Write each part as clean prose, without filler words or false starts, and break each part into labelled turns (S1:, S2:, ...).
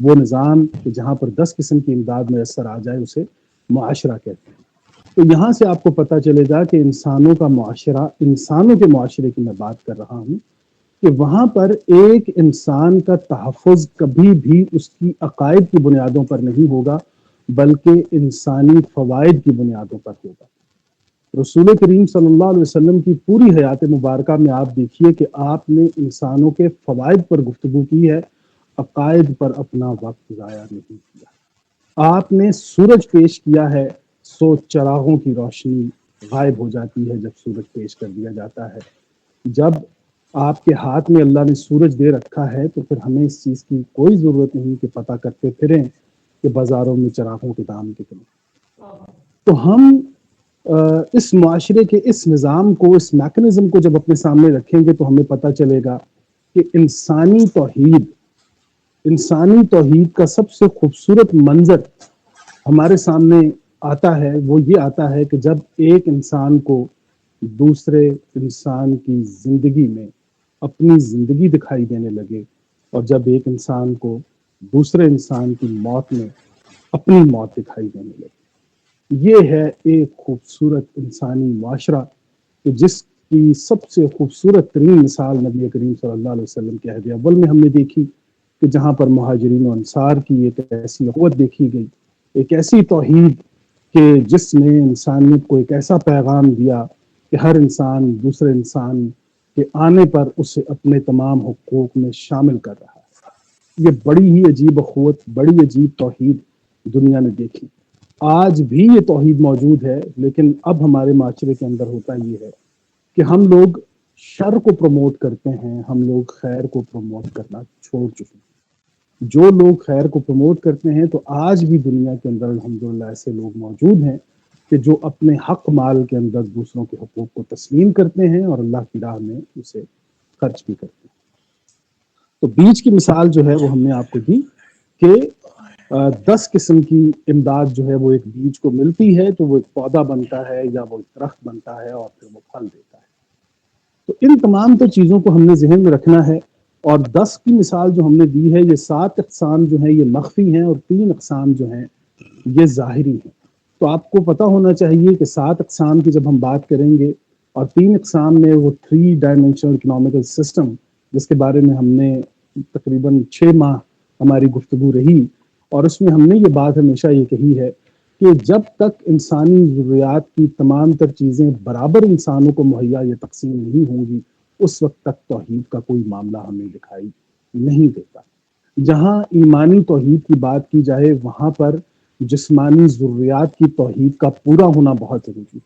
S1: وہ نظام کہ جہاں پر 10 قسم کی امداد میسر آ جائے اسے معاشرہ کہتے ہیں۔ تو یہاں سے آپ کو پتہ چلے گا کہ انسانوں کا معاشرہ، انسانوں کے معاشرے کی میں بات کر رہا ہوں، کہ وہاں پر ایک انسان کا تحفظ کبھی بھی اس کی عقائد کی بنیادوں پر نہیں ہوگا، بلکہ انسانی فوائد کی بنیادوں پر ہوگا۔ رسول کریم صلی اللہ علیہ وسلم کی پوری حیات مبارکہ میں آپ دیکھیے کہ آپ نے انسانوں کے فوائد پر گفتگو کی ہے، عقائد پر اپنا وقت ضائع نہیں کیا۔ آپ نے سورج پیش کیا ہے، سو چراغوں کی روشنی غائب ہو جاتی ہے جب سورج پیش کر دیا جاتا ہے۔ جب آپ کے ہاتھ میں اللہ نے سورج دے رکھا ہے تو پھر ہمیں اس چیز کی کوئی ضرورت نہیں کہ پتہ کرتے پھریں کہ بازاروں میں چراغوں کے دام کتنے۔ تو ہم اس معاشرے کے اس نظام کو، اس میکنزم کو جب اپنے سامنے رکھیں گے تو ہمیں پتہ چلے گا کہ انسانی توحید کا سب سے خوبصورت منظر ہمارے سامنے آتا ہے۔ وہ یہ آتا ہے کہ جب ایک انسان کو دوسرے انسان کی زندگی میں اپنی زندگی دکھائی دینے لگے، اور جب ایک انسان کو دوسرے انسان کی موت میں اپنی موت دکھائی دینے لگے۔ یہ ہے ایک خوبصورت انسانی معاشرہ کہ جس کی سب سے خوبصورت ترین مثال نبی کریم صلی اللہ علیہ وسلم کے عہد اول میں ہم نے دیکھی کہ جہاں پر مہاجرین و انصار کی ایک ایسی قوت دیکھی گئی، ایک ایسی توحید کہ جس نے انسانیت کو ایک ایسا پیغام دیا کہ ہر انسان دوسرے انسان کے آنے پر اسے اپنے تمام حقوق میں شامل کر رہا ہے۔ یہ بڑی ہی عجیب اخوت، بڑی عجیب توحید دنیا نے دیکھی۔ آج بھی یہ توحید موجود ہے، لیکن اب ہمارے معاشرے کے اندر ہوتا یہ ہے کہ ہم لوگ شر کو پروموٹ کرتے ہیں، ہم لوگ خیر کو پروموٹ کرنا چھوڑ چکے ہیں۔ جو لوگ خیر کو پروموٹ کرتے ہیں تو آج بھی دنیا کے اندر الحمدللہ ایسے لوگ موجود ہیں کہ جو اپنے حق مال کے اندر دوسروں کے حقوق کو تسلیم کرتے ہیں اور اللہ کی راہ میں اسے خرچ بھی کرتے ہیں۔ تو بیج کی مثال جو ہے وہ ہم نے آپ کو دی کہ 10 قسم کی امداد جو ہے وہ ایک بیج کو ملتی ہے تو وہ ایک پودا بنتا ہے یا وہ ایک درخت بنتا ہے اور پھر وہ پھل دیتا ہے۔ تو ان تمام تو چیزوں کو ہم نے ذہن میں رکھنا ہے۔ اور 10 کی مثال جو ہم نے دی ہے، یہ 7 اقسام جو ہیں یہ مخفی ہیں اور 3 اقسام جو ہیں یہ ظاہری ہیں۔ تو آپ کو پتہ ہونا چاہیے کہ 7 اقسام کی جب ہم بات کریں گے اور 3 اقسام میں وہ 3 ڈائمینشنل اکنامیکل سسٹم جس کے بارے میں ہم نے تقریباً 6 ماہ ہماری گفتگو رہی، اور اس میں ہم نے یہ بات ہمیشہ یہ کہی ہے کہ جب تک انسانی ضروریات کی تمام تر چیزیں برابر انسانوں کو مہیا یا تقسیم نہیں ہوں گی، اس وقت تک توحید کا کوئی معاملہ ہمیں دکھائی نہیں دیتا۔ جہاں ایمانی توحید کی بات کی جائے وہاں پر جسمانی ضروریات کی توحید کا پورا ہونا بہت ضروری ہے۔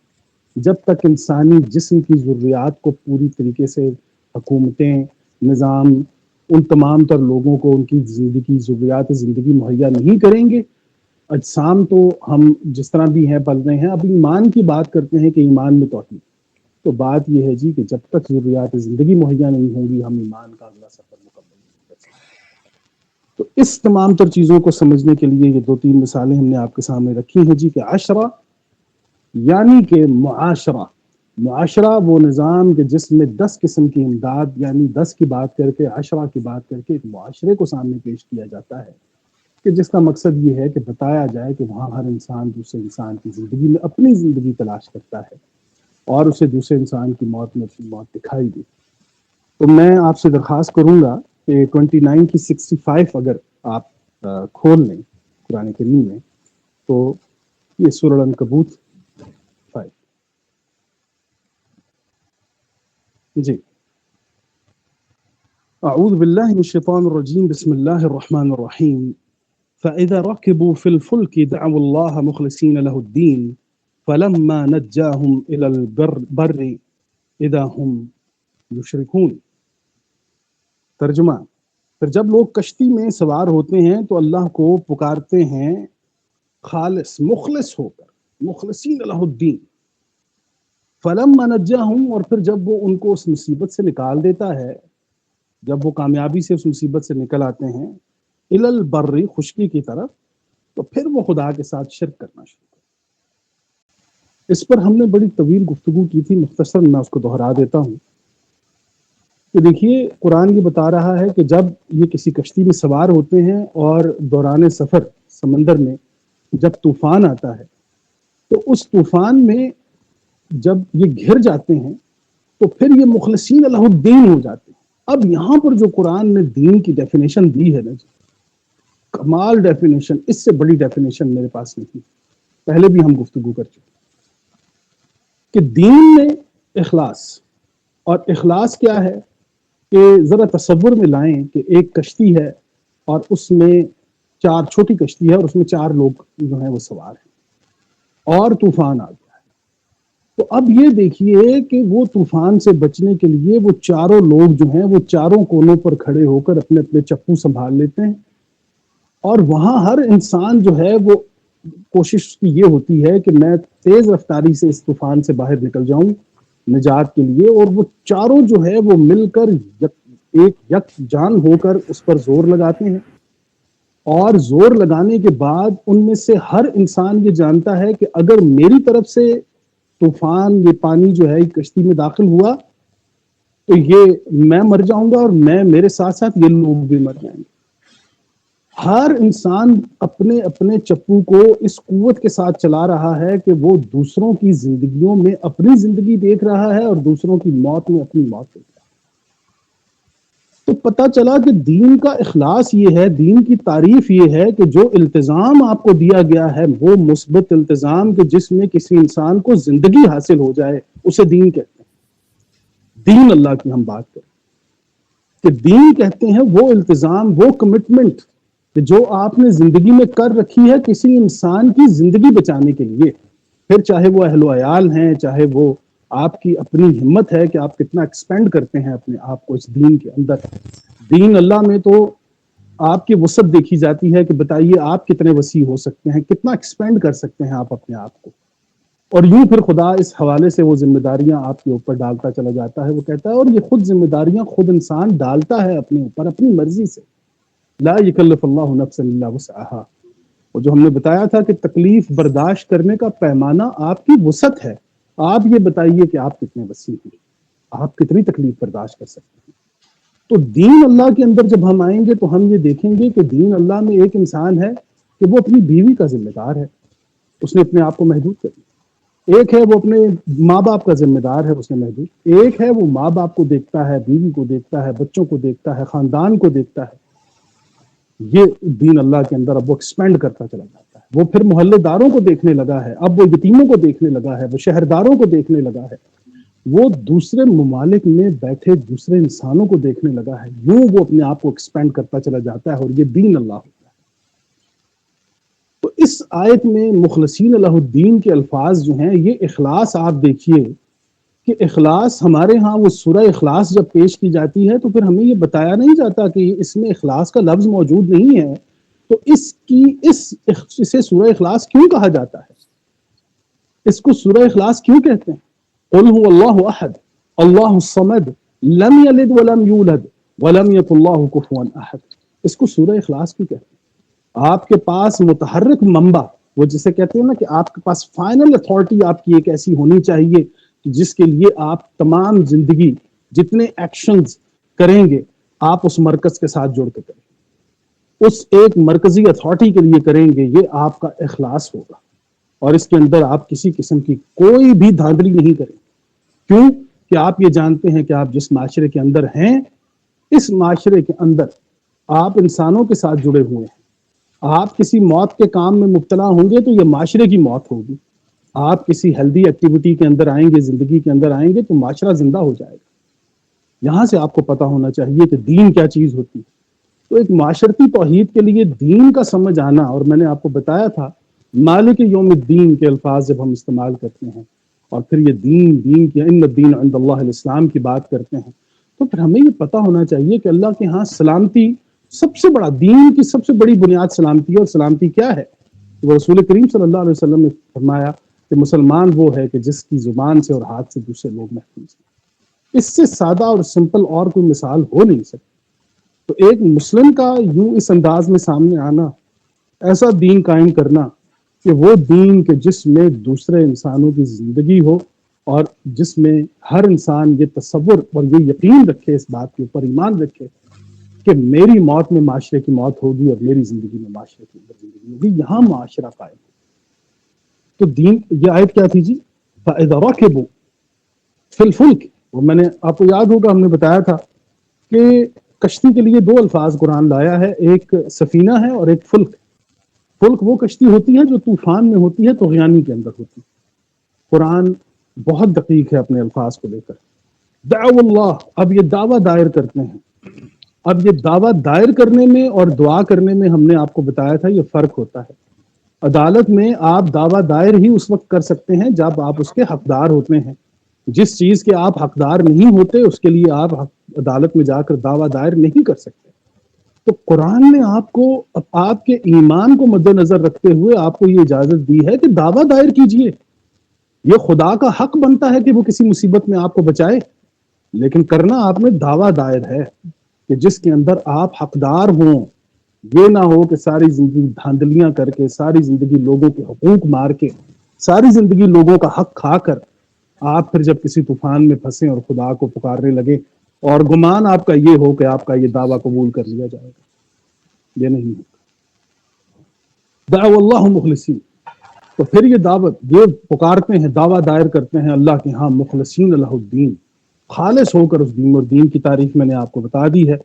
S1: جب تک انسانی جسم کی ضروریات کو پوری طریقے سے حکومتیں، نظام ان تمام تر لوگوں کو ان کی زندگی ضروریات زندگی مہیا نہیں کریں گے، اجسام تو ہم جس طرح بھی ہیں پل رہے ہیں۔ اب ایمان کی بات کرتے ہیں کہ ایمان میں توحید، تو بات یہ ہے جی کہ جب تک ضروریات زندگی مہیا نہیں ہوں گی ہم ایمان کا اگلا سفر مکمل نہیں کر سکتے۔ تو اس تمام تر چیزوں کو سمجھنے کے لیے یہ 2-3 مثالیں ہم نے آپ کے سامنے رکھی ہیں جی کہ عشرہ یعنی کہ معاشرہ وہ نظام کہ جس میں 10 قسم کی امداد یعنی 10 کی بات کر کے عشرہ کی بات کر کے ایک معاشرے کو سامنے پیش کیا جاتا ہے کہ جس کا مقصد یہ ہے کہ بتایا جائے کہ وہاں ہر انسان دوسرے انسان کی زندگی میں اپنی زندگی تلاش کرتا ہے اور اسے دوسرے انسان کی موت میں اپنی موت دکھائی دی۔ تو میں آپ سے درخواست کروں گا کہ 29 کی 65 اگر آپ کھول لیں قرآن کریم میں، تو یہ سورہ العنکبوت 5 جی۔ اعوذ باللہ من الشیطان الرجیم، بسم اللہ الرحمن الرحیم۔ فَإِذَا رَكِبُوا فِي الْفُلْكِ دَعَوُا اللَّهَ مُخْلِصِينَ لَهُ الدِّينَ فَلَمَّا نَجَّاهُمْ إِلَى الْبَرِّ إِذَا هُمْ يُشْرِكُونَ۔ ترجمہ: پھر جب لوگ کشتی میں سوار ہوتے ہیں تو اللہ کو پکارتے ہیں خالص مخلص ہو کر، مخلصین لہ الدین۔ فلما نجاہم، اور پھر جب وہ ان کو اس مصیبت سے نکال دیتا ہے، جب وہ کامیابی سے اس مصیبت سے نکل آتے ہیں، الی البر، خشکی کی طرف، تو پھر وہ خدا کے ساتھ شرک کرنا شروع کرتے۔ اس پر ہم نے بڑی طویل گفتگو کی تھی، مختصر میں اس کو دہرا دیتا ہوں تو دیکھیے قرآن یہ بتا رہا ہے کہ جب یہ کسی کشتی میں سوار ہوتے ہیں اور دوران سفر سمندر میں جب طوفان آتا ہے تو اس طوفان میں جب یہ گھر جاتے ہیں تو پھر یہ مخلصین اللہ الدین ہو جاتے ہیں. اب یہاں پر جو قرآن نے دین کی ڈیفینیشن دی ہے نا جی، کمال ڈیفینیشن، اس سے بڑی ڈیفینیشن میرے پاس نہیں. پہلے بھی ہم گفتگو کر چکے کہ دین میں اخلاص، اور اخلاص کیا ہے کہ ذرا تصور میں لائیں کہ ایک کشتی ہے اور اس میں چھوٹی کشتی ہے اور اس میں 4 لوگ جو ہیں وہ سوار ہیں اور طوفان آ گیا. تو اب یہ دیکھیے کہ وہ طوفان سے بچنے کے لیے وہ چاروں لوگ جو ہیں وہ چاروں کونوں پر کھڑے ہو کر اپنے اپنے چپو سنبھال لیتے ہیں، اور وہاں ہر انسان جو ہے وہ کوشش کی یہ ہوتی ہے کہ میں تیز رفتاری سے اس طوفان سے باہر نکل جاؤں نجات کے لیے، اور وہ چاروں جو ہے وہ مل کر ایک یک جان ہو کر اس پر زور لگاتے ہیں. اور زور لگانے کے بعد ان میں سے ہر انسان یہ جانتا ہے کہ اگر میری طرف سے طوفان، یہ پانی جو ہے کشتی میں داخل ہوا تو یہ میں مر جاؤں گا اور میرے ساتھ ساتھ یہ لوگ بھی مر جائیں گے. ہر انسان اپنے اپنے چپو کو اس قوت کے ساتھ چلا رہا ہے کہ وہ دوسروں کی زندگیوں میں اپنی زندگی دیکھ رہا ہے اور دوسروں کی موت میں اپنی موت دیکھ رہا ہے. تو پتہ چلا کہ دین کا اخلاص یہ ہے، دین کی تعریف یہ ہے کہ جو التزام آپ کو دیا گیا ہے وہ مثبت التزام کہ جس میں کسی انسان کو زندگی حاصل ہو جائے، اسے دین کہتے ہیں. دین اللہ کی ہم بات کریں کہ دین کہتے ہیں وہ التزام، وہ کمٹمنٹ کہ جو آپ نے زندگی میں کر رکھی ہے کسی انسان کی زندگی بچانے کے لیے، پھر چاہے وہ اہل و عیال ہیں، چاہے وہ آپ کی اپنی ہمت ہے کہ آپ کتنا ایکسپینڈ کرتے ہیں اپنے آپ کو اس دین کے اندر. دین اللہ میں تو آپ کی وسعت دیکھی جاتی ہے کہ بتائیے آپ کتنے وسیع ہو سکتے ہیں، کتنا ایکسپینڈ کر سکتے ہیں آپ اپنے آپ کو. اور یوں پھر خدا اس حوالے سے وہ ذمہ داریاں آپ کے اوپر ڈالتا چلا جاتا ہے. وہ کہتا ہے اور یہ خود ذمہ داریاں خود انسان ڈالتا ہے اپنے اوپر اپنی مرضی سے. لا یکلف اللہ نفسا الا وسعها. اور جو ہم نے بتایا تھا کہ تکلیف برداشت کرنے کا پیمانہ آپ کی وسعت ہے. آپ یہ بتائیے کہ آپ کتنے وسیع ہیں، آپ کتنی تکلیف برداشت کر سکتے ہیں. تو دین اللہ کے اندر جب ہم آئیں گے تو ہم یہ دیکھیں گے کہ دین اللہ میں ایک انسان ہے کہ وہ اپنی بیوی کا ذمہ دار ہے، اس نے اپنے آپ کو محدود کر دیا. ایک ہے وہ اپنے ماں باپ کا ذمہ دار ہے، اس نے محدود. ایک ہے وہ ماں باپ کو دیکھتا ہے، بیوی کو دیکھتا ہے، بچوں کو دیکھتا ہے، خاندان کو دیکھتا ہے. یہ دین اللہ کے اندر اب وہ ایکسپینڈ کرتا چلا جاتا ہے. وہ پھر محلے داروں کو دیکھنے لگا ہے، اب وہ یتیموں کو دیکھنے لگا ہے، وہ شہرداروں کو دیکھنے لگا ہے، وہ دوسرے ممالک میں بیٹھے دوسرے انسانوں کو دیکھنے لگا ہے. یوں وہ اپنے آپ کو ایکسپینڈ کرتا چلا جاتا ہے اور یہ دین اللہ ہوتا ہے. تو اس آیت میں مخلصین اللہ الدین کے الفاظ جو ہیں، یہ اخلاص آپ دیکھیے کہ اخلاص ہمارے ہاں وہ سورہ اخلاص جب پیش کی جاتی ہے تو پھر ہمیں یہ بتایا نہیں جاتا کہ اس میں اخلاص کا لفظ موجود نہیں ہے. تو اسے سورہ اخلاص کیوں کہا جاتا ہے؟ اس کو سورہ اخلاص کیوں کہتے ہیں؟ قل هو اللہ احد اللہ الصمد لم یلد ولم یولد ولم یکن اللہ کفوا احد. اس کو سورہ اخلاص کیوں کہتے ہیں؟ آپ کے پاس متحرک منبع، وہ جسے کہتے ہیں نا کہ آپ کے پاس فائنل اتھارٹی آپ کی ایک ایسی ہونی چاہیے جس کے لیے آپ تمام زندگی جتنے ایکشنز کریں گے آپ اس مرکز کے ساتھ جڑ کے کریں، اس ایک مرکزی اتھارٹی کے لیے کریں گے. یہ آپ کا اخلاص ہوگا اور اس کے اندر آپ کسی قسم کی کوئی بھی دھاندلی نہیں کریں. کیوں کہ آپ یہ جانتے ہیں کہ آپ جس معاشرے کے اندر ہیں، اس معاشرے کے اندر آپ انسانوں کے ساتھ جڑے ہوئے ہیں. آپ کسی موت کے کام میں مبتلا ہوں گے تو یہ معاشرے کی موت ہوگی. آپ کسی ہیلدی ایکٹیویٹی کے اندر آئیں گے، زندگی کے اندر آئیں گے تو معاشرہ زندہ ہو جائے گا. یہاں سے آپ کو پتا ہونا چاہیے کہ دین کیا چیز ہوتی ہے. تو ایک معاشرتی توحید کے لیے دین کا سمجھ آنا، اور میں نے آپ کو بتایا تھا مالک یوم الدین کے الفاظ جب ہم استعمال کرتے ہیں اور پھر یہ دین کی ان الدین عند اللہ الاسلام کی بات کرتے ہیں تو پھر ہمیں یہ پتا ہونا چاہیے کہ اللہ کے ہاں سلامتی سب سے بڑا، دین کی سب سے بڑی بنیاد سلامتی ہے. اور سلامتی کیا ہے؟ وہ رسول کریم صلی اللہ علیہ وسلم نے فرمایا کہ مسلمان وہ ہے کہ جس کی زبان سے اور ہاتھ سے دوسرے لوگ محفوظ ہیں. اس سے سادہ اور سمپل اور کوئی مثال ہو نہیں سکتی. تو ایک مسلم کا یوں اس انداز میں سامنے آنا، ایسا دین قائم کرنا کہ وہ دین کے جس میں دوسرے انسانوں کی زندگی ہو اور جس میں ہر انسان یہ تصور اور یہ یقین رکھے، اس بات کے اوپر ایمان رکھے کہ میری موت میں معاشرے کی موت ہوگی اور میری زندگی میں معاشرے کی اندر زندگی ہوگی، یہاں معاشرہ قائم ہے۔ تو دین، یہ آیت کیا تھی جی؟ فَإِذَا رَكِبُوا فِي الْفُلْكِ، وہ میں نے آپ کو یاد ہوگا ہم نے بتایا تھا کہ کشتی کے لیے دو الفاظ قرآن لایا ہے، ایک سفینہ ہے اور ایک فلک۔ فلک وہ کشتی ہوتی ہے جو طوفان میں ہوتی ہے، طغیانی کے اندر ہوتی ہے۔ قرآن بہت دقیق ہے اپنے الفاظ کو لے کر۔ دعو اللہ، اب یہ دعویٰ دائر کرتے ہیں۔ اب یہ دعویٰ دائر کرنے میں اور دعا کرنے میں ہم نے آپ کو بتایا تھا یہ فرق ہوتا ہے۔ عدالت میں آپ دعویٰ دائر ہی اس وقت کر سکتے ہیں جب آپ اس کے حقدار ہوتے ہیں۔ جس چیز کے آپ حقدار نہیں ہوتے اس کے لیے آپ عدالت میں جا کر دعویٰ دائر نہیں کر سکتے۔ تو قرآن نے آپ کو، آپ کے ایمان کو مد نظر رکھتے ہوئے آپ کو یہ اجازت دی ہے کہ دعویٰ دائر کیجئے۔ یہ خدا کا حق بنتا ہے کہ وہ کسی مصیبت میں آپ کو بچائے، لیکن کرنا آپ نے دعویٰ دائر ہے کہ جس کے اندر آپ حقدار ہوں۔ یہ نہ ہو کہ ساری زندگی دھاندلیاں کر کے، ساری زندگی لوگوں کے حقوق مار کے، ساری زندگی لوگوں کا حق کھا کر آپ پھر جب کسی طوفان میں پھنسیں اور خدا کو پکارنے لگے اور گمان آپ کا یہ ہو کہ آپ کا یہ دعویٰ قبول کر لیا جائے گا، یہ نہیں ہوگا۔ دعو اللہ مخلصین، تو پھر یہ دعوت، یہ پکارتے ہیں، دعویٰ دائر کرتے ہیں اللہ کے ہاں مخلصین لہ الدین، خالص ہو کر اس دین، اور دین کی تعریف میں نے آپ کو بتا دی ہے۔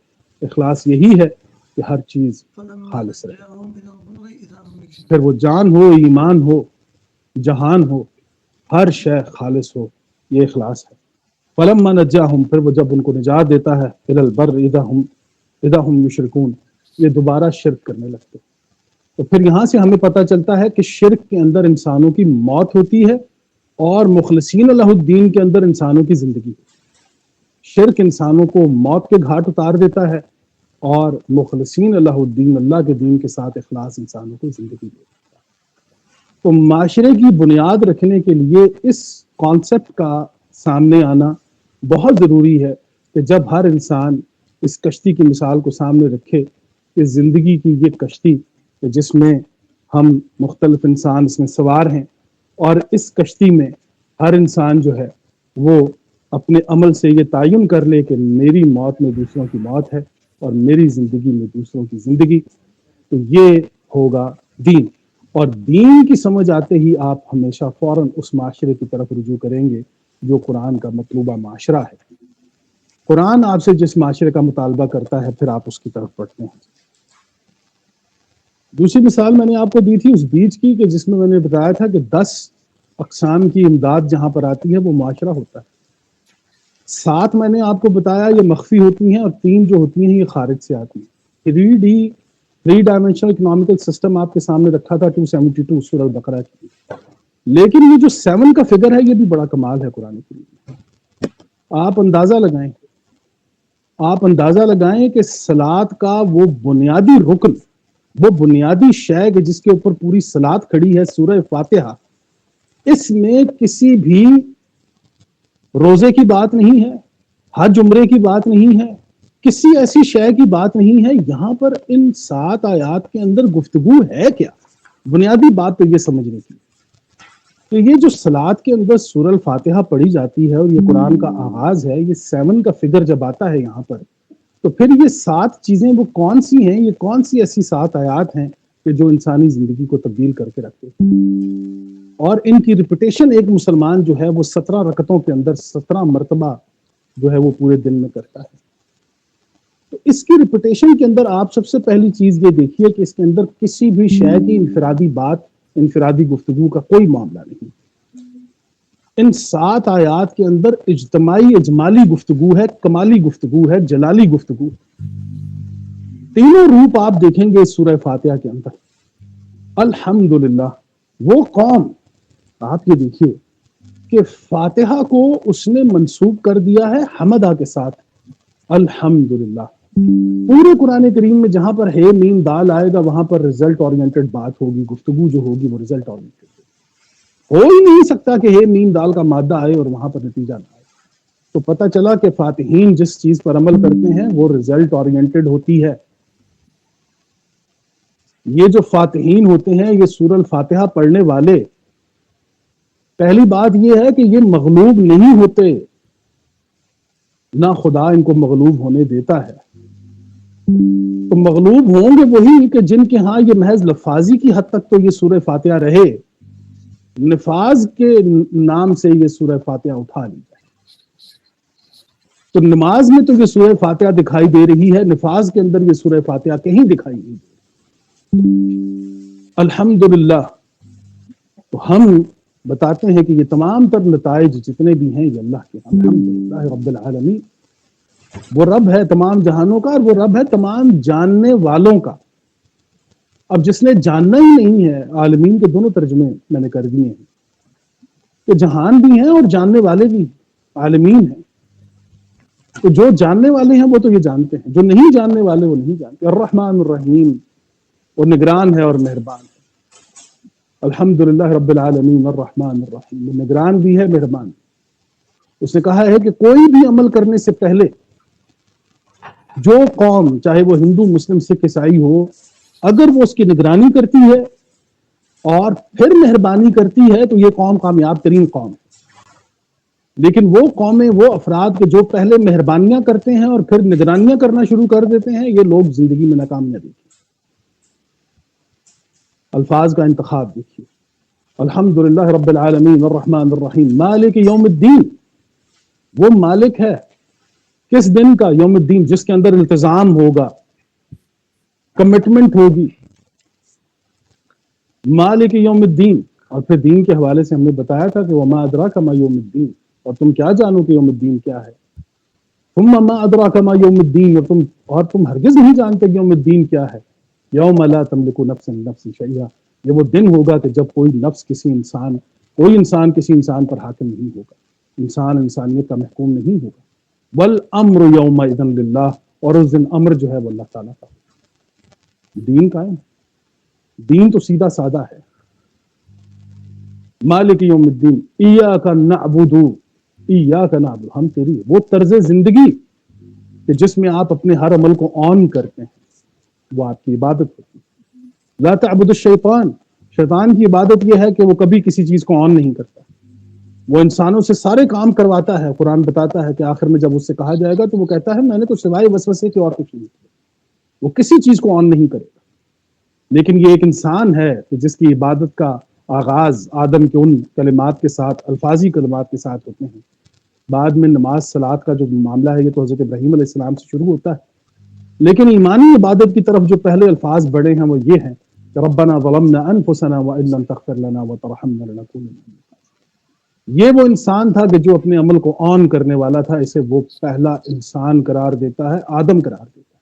S1: اخلاص یہی ہے کہ ہر چیز خالص رہے، پھر وہ جان ہو، ایمان ہو، جہان ہو، ہر شے خالص ہو، یہ اخلاص ہے۔ فلما نجاہم، پھر وہ جب ان کو نجات دیتا ہے، الی البر اذا ہم یشرکون، یہ دوبارہ شرک کرنے لگتے۔ تو پھر یہاں سے ہمیں پتہ چلتا ہے کہ شرک کے اندر انسانوں کی موت ہوتی ہے اور مخلصین لہ الدین کے اندر انسانوں کی زندگی۔ شرک انسانوں کو موت کے گھاٹ اتار دیتا ہے اور مخلصین لہ الدین، اللہ کے دین کے ساتھ اخلاص انسانوں کو زندگی دیتا ہے۔ تو معاشرے کی بنیاد رکھنے کے لیے اس کانسیپٹ کا سامنے آنا بہت ضروری ہے کہ جب ہر انسان اس کشتی کی مثال کو سامنے رکھے کہ زندگی کی یہ کشتی جس میں ہم مختلف انسان اس میں سوار ہیں، اور اس کشتی میں ہر انسان جو ہے وہ اپنے عمل سے یہ تعین کر لے کہ میری موت میں دوسروں کی موت ہے اور میری زندگی میں دوسروں کی زندگی، تو یہ ہوگا دین۔ اور دین کی سمجھ آتے ہی آپ ہمیشہ فوراً اس معاشرے کی طرف رجوع کریں گے جو قرآن کا مطلوبہ معاشرہ ہے۔ قرآن آپ سے جس معاشرے کا مطالبہ کرتا ہے پھر آپ اس کی طرف بڑھتے ہیں۔ دوسری مثال میں نے آپ کو دی تھی اس بیج کی، کہ جس میں نے بتایا تھا کہ 10 اقسام کی امداد جہاں پر آتی ہے وہ معاشرہ ہوتا ہے۔ 7 میں نے آپ کو بتایا یہ مخفی ہوتی ہیں اور 3 جو ہوتی ہیں یہ خارج سے آتی ہیں۔ 3 ڈائمینشنل اکنامیکل سسٹم آپ کے سامنے رکھا تھا 272 سورہ البقرہ کی، لیکن یہ جو 7 کا فگر ہے یہ بھی بڑا کمال ہے قرآن کریم میں۔ آپ اندازہ لگائیں کہ صلاۃ کا وہ بنیادی رکن، وہ بنیادی شے کہ جس کے اوپر پوری صلاۃ کھڑی ہے، سورہ فاتحہ، اس میں کسی بھی روزے کی بات نہیں ہے، حج عمرے کی بات نہیں ہے، کسی ایسی شے کی بات نہیں ہے۔ یہاں پر ان 7 آیات کے اندر گفتگو ہے کیا؟ بنیادی بات تو یہ سمجھنے کی کہ یہ جو صلاۃ کے اندر سورہ الفاتحہ پڑھی جاتی ہے اور یہ قرآن کا آغاز ہے، یہ 7 کا فگر جب آتا ہے یہاں پر، تو پھر یہ 7 چیزیں وہ کون سی ہیں؟ یہ کون سی ایسی 7 آیات ہیں کہ جو انسانی زندگی کو تبدیل کر کے رکھتے ہیں؟ اور ان کی ریپیٹیشن ایک مسلمان جو ہے وہ 17 رکعتوں کے اندر 17 مرتبہ جو ہے وہ پورے دن میں کرتا ہے۔ تو اس کی ریپیٹیشن کے اندر آپ سب سے پہلی چیز یہ دیکھیے کہ اس کے اندر کسی بھی شے کی انفرادی بات، انفرادی گفتگو کا کوئی معاملہ نہیں۔ ان 7 آیات کے اندر اجتماعی اجمالی گفتگو ہے، کمالی گفتگو ہے، جلالی گفتگو۔ تینوں روپ آپ دیکھیں گے اس سورہ فاتحہ کے اندر۔ الحمدللہ، وہ قوم، آپ یہ دیکھیے کہ فاتحہ کو اس نے منسوب کر دیا ہے حمدہ کے ساتھ، الحمدللہ۔ پورے قرآن کریم میں جہاں پر ہے میم دال آئے گا وہاں پر ریزلٹ اورینٹڈ بات ہوگی، گفتگو جو ہوگی وہ ریزلٹ اورینٹڈ ہو ہی نہیں سکتا کہ ہے میم دال کا مادہ آئے اور وہاں پر نتیجہ نہ آئے۔ تو پتہ چلا کہ فاتحین جس چیز پر عمل کرتے ہیں وہ ریزلٹ اورینٹڈ ہوتی ہے۔ یہ جو فاتحین ہوتے ہیں، یہ سورہ الفاتحہ پڑھنے والے، پہلی بات یہ ہے کہ یہ مغلوب نہیں ہوتے، نہ خدا ان کو مغلوب ہونے دیتا ہے. تو مغلوب ہوں گے وہی کہ جن کے ہاں یہ محض لفاظی کی حد تک تو یہ سورہ فاتحہ رہے، نفاذ کے نام سے یہ سورہ فاتحہ اٹھا لی جائے. تو نماز میں تو یہ سورہ فاتحہ دکھائی دے رہی ہے، نفاذ کے اندر یہ سورہ فاتحہ کہیں دکھائی نہیں دے رہی. الحمدللہ. تو ہم بتاتے ہیں کہ یہ تمام تر نتائج جتنے بھی ہیں یہ اللہ کے الحمدللہ رب العالمین. وہ رب ہے تمام جہانوں کا، اور وہ رب ہے تمام جاننے والوں کا. اب جس نے جاننا ہی نہیں ہے، عالمین کے دونوں ترجمے میں نے کر دیے ہیں کہ جہان بھی ہیں اور جاننے والے بھی عالمین ہیں. تو جو جاننے والے ہیں وہ تو یہ جانتے ہیں، جو نہیں جاننے والے وہ نہیں جانتے. الرحمن الرحیم، وہ نگران ہے اور مہربان ہے. الحمدللہ رب العالمین الرحمن الرحیم، وہ نگران بھی ہے مہربان بھی. اس نے کہا ہے کہ کوئی بھی عمل کرنے سے پہلے جو قوم، چاہے وہ ہندو مسلم سکھ عیسائی ہو، اگر وہ اس کی نگرانی کرتی ہے اور پھر مہربانی کرتی ہے تو یہ قوم کامیاب ترین قوم ہے. لیکن وہ قومیں، وہ افراد کے جو پہلے مہربانیاں کرتے ہیں اور پھر نگرانیاں کرنا شروع کر دیتے ہیں، یہ لوگ زندگی میں ناکام نہ دیکھیں. الفاظ کا انتخاب دیکھیے. الحمدللہ رب العالمین الرحمن الرحیم مالک یوم الدین. وہ مالک ہے کس دن کا؟ یوم الدین، جس کے اندر التزام ہوگا، کمٹمنٹ ہوگی. مالک یوم الدین. اور پھر دین کے حوالے سے ہم نے بتایا تھا کہ وما ادراک ما یوم الدین، اور تم کیا جانو کہ یوم الدین کیا ہے. ثم ما ادراک ما یوم الدین، اور تم ہرگز نہیں جانتے کہ یوم الدین کیا ہے. یوم لا تملک نفس نفس شیئا. یہ وہ دن ہوگا کہ جب کوئی نفس کوئی انسان کسی انسان پر حاکم نہیں ہوگا، انسان انسانیت کا محکوم نہیں ہوگا. والامر یومئذ للہ، اور اس دن امر جو ہے وہ اللہ تعالیٰ کا. دین قائم. دین تو سیدھا سادہ ہے. مالک یوم الدین ایاک نعبد ایاک نعبد، ہم تیری وہ طرز زندگی کہ جس میں آپ اپنے ہر عمل کو آن کرتے ہیں، وہ آپ کی عبادت ہوتی ہے. لا تعبد الشیطان، شیطان کی عبادت یہ ہے کہ وہ کبھی کسی چیز کو آن نہیں کرتا. وہ انسانوں سے سارے کام کرواتا ہے. قرآن بتاتا ہے کہ آخر میں جب اس سے کہا جائے گا تو وہ کہتا ہے میں نے تو سوائے وسوسے کے اور کچھ نہیں کیا. وہ کسی چیز کو آن نہیں کرے گا. لیکن یہ ایک انسان ہے کہ جس کی عبادت کا آغاز آدم کے ان کلمات کے ساتھ، الفاظی کلمات کے ساتھ ہوتے ہیں. بعد میں نماز صلات کا جو معاملہ ہے یہ تو حضرت ابراہیم علیہ السلام سے شروع ہوتا ہے. لیکن ایمانی عبادت کی طرف جو پہلے الفاظ بڑھے ہیں وہ یہ ہیں کہ ربنا ظلمنا انفسنا وان لم تغفر لنا وترحمنا لنكونن من الخاسرین. یہ وہ انسان تھا کہ جو اپنے عمل کو آن کرنے والا تھا. اسے وہ پہلا انسان قرار دیتا ہے، آدم قرار دیتا ہے.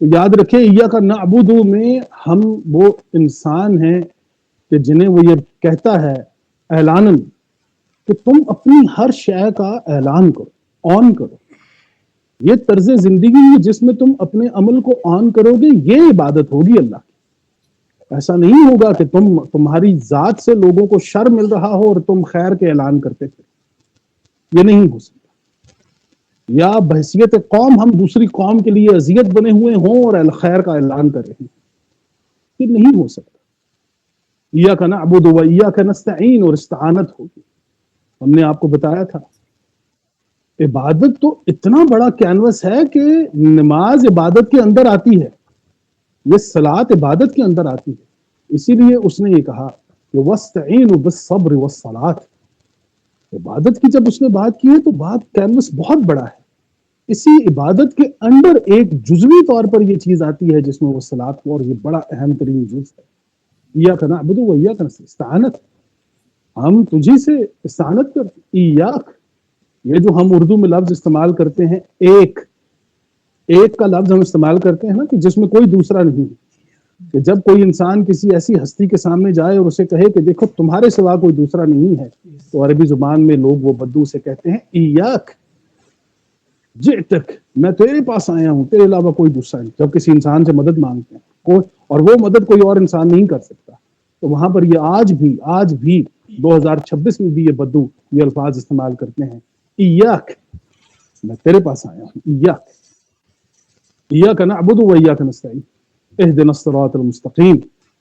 S1: تو یاد رکھیں ایاک نعبد میں ہم وہ انسان ہیں کہ جنہیں وہ یہ کہتا ہے اعلاناً کہ تم اپنی ہر شے کا اعلان کرو، آن کرو. یہ طرز زندگی ہے جس میں تم اپنے عمل کو آن کرو گے، یہ عبادت ہوگی اللہ کی. ایسا نہیں ہوگا کہ تمہاری ذات سے لوگوں کو شر مل رہا ہو اور تم خیر کے اعلان کرتے تھے. یہ نہیں ہو سکتا. یا بحیثیت قوم ہم دوسری قوم کے لیے اذیت بنے ہوئے ہوں اور خیر کا اعلان کر رہے ہیں، یہ نہیں ہو سکتا. ایاک نعبد و ایاک نستعین، اور استعانت ہوگی. ہم نے آپ کو بتایا تھا عبادت تو اتنا بڑا کینوس ہے کہ نماز عبادت کے اندر آتی ہے، یہ صلات عبادت کے اندر آتی ہے. اسی لیے اس نے یہ کہا کہ وَاسْتَعِينُوا بِالصَّبْرِ وَالصَّلَاةِ. عبادت کی جب اس نے بات کی ہے تو بات کینوس بہت بڑا ہے. اسی عبادت کے اندر ایک جزوی طور پر یہ چیز آتی ہے جس میں وہ صلات کو، اور یہ بڑا اہم ترین جز ہے. ایاک نعبد و ایاک نستعین، استعانت. ہم تجھی سے استعانت کرتے. ایاک، یہ جو ہم اردو میں لفظ استعمال کرتے ہیں، ایک کا لفظ ہم استعمال کرتے ہیں نا کہ جس میں کوئی دوسرا نہیں. کہ جب کوئی انسان کسی ایسی ہستی کے سامنے جائے اور اسے کہے کہ دیکھو تمہارے سوا کوئی دوسرا نہیں ہے، تو عربی زبان میں لوگ وہ بدو سے کہتے ہیں ایاک جئتک، میں تیرے پاس آیا ہوں، تیرے علاوہ کوئی دوسرا نہیں. جب کسی انسان سے مدد مانگتے ہیں اور وہ مدد کوئی اور انسان نہیں کر سکتا، تو وہاں پر یہ آج بھی 2026 میں بھی یہ بدو یہ الفاظ استعمال کرتے ہیں. ایاک، میں تیرے پاس آیا ہوں. ایاک نعبد و ایاک نستعین اہدنا الصراط المستقیم،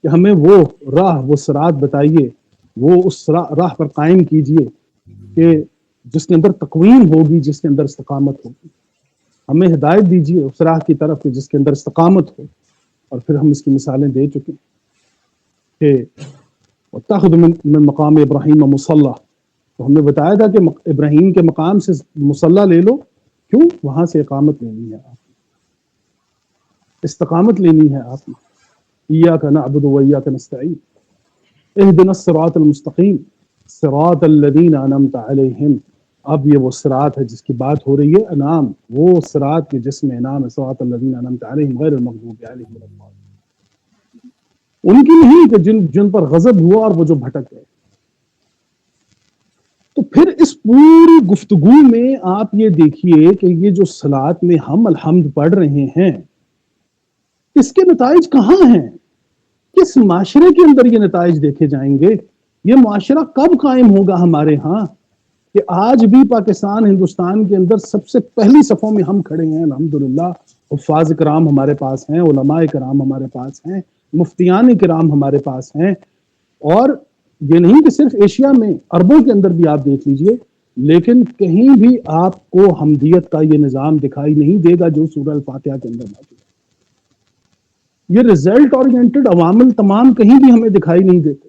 S1: کہ ہمیں وہ راہ، وہ صراط بتائیے وہ اس راہ پر قائم کیجئے کہ جس کے اندر تقویم ہوگی، جس کے اندر استقامت ہوگی. ہمیں ہدایت دیجیے اس راہ کی طرف کہ جس کے اندر استقامت ہو. اور پھر ہم اس کی مثالیں دے چکے کہ وَاتَّخِذُوا مِن مقام ابراہیم مصلی، تو ہم نے بتایا تھا کہ ابراہیم کے مقام سے مصلی لے لو. کیوں؟ وہاں سے اقامت لینی ہے، آپ استقامت لینی ہے. آپ نے ایاک نعبد و ایاک نستعین اہدنا الصراط المستقیم صراط الذین انعمت علیہم. اب یہ وہ صراط ہے جس کی بات ہو رہی ہے، انعام، وہ صراط کے جس میں انعام ہے. صراط الذین انعمت علیہم غیر المغضوب علیہم ولا الضالین. ان کی نہیں کہ جن پر غضب ہوا اور وہ جو بھٹک گئے. تو پھر اس پوری گفتگو میں آپ یہ دیکھیے کہ یہ جو صلاۃ میں ہم الحمد پڑھ رہے ہیں، اس کے نتائج کہاں ہیں؟ کس معاشرے کے اندر یہ نتائج دیکھے جائیں گے؟ یہ معاشرہ کب قائم ہوگا ہمارے ہاں کہ آج بھی پاکستان ہندوستان کے اندر سب سے پہلی صفوں میں ہم کھڑے ہیں الحمدللہ. حفاظ کرام ہمارے پاس ہیں، علماء کرام ہمارے پاس ہیں، مفتیان کرام ہمارے پاس ہیں. اور یہ نہیں کہ صرف ایشیا میں، عربوں کے اندر بھی آپ دیکھ لیجئے، لیکن کہیں بھی آپ کو حمدیت کا یہ نظام دکھائی نہیں دے گا جو سورہ الفاتحہ کے اندر موجود ہے. یہ ریزلٹ اورینٹڈ عوامل تمام کہیں بھی ہمیں دکھائی نہیں دیتے.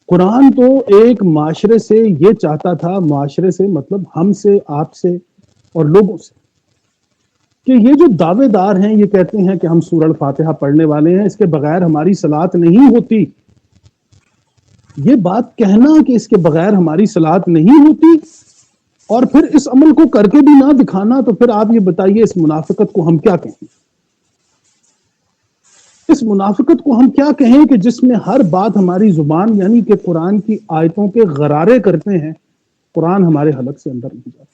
S1: قرآن تو ایک معاشرے سے یہ چاہتا تھا، معاشرے سے مطلب ہم سے، آپ سے اور لوگوں سے، کہ یہ جو دعوے دار ہیں یہ کہتے ہیں کہ ہم سورہ الفاتحہ پڑھنے والے ہیں، اس کے بغیر ہماری صلاۃ نہیں ہوتی. یہ بات کہنا کہ اس کے بغیر ہماری صلاۃ نہیں ہوتی اور پھر اس عمل کو کر کے بھی نہ دکھانا، تو پھر آپ یہ بتائیے اس منافقت کو ہم کیا کہیں؟ اس منافقت کو ہم کیا کہیں کہ جس میں ہر بات ہماری زبان یعنی کہ قرآن کی آیتوں کے غرارے کرتے ہیں، قرآن ہمارے حلق سے اندر نہیں جاتا،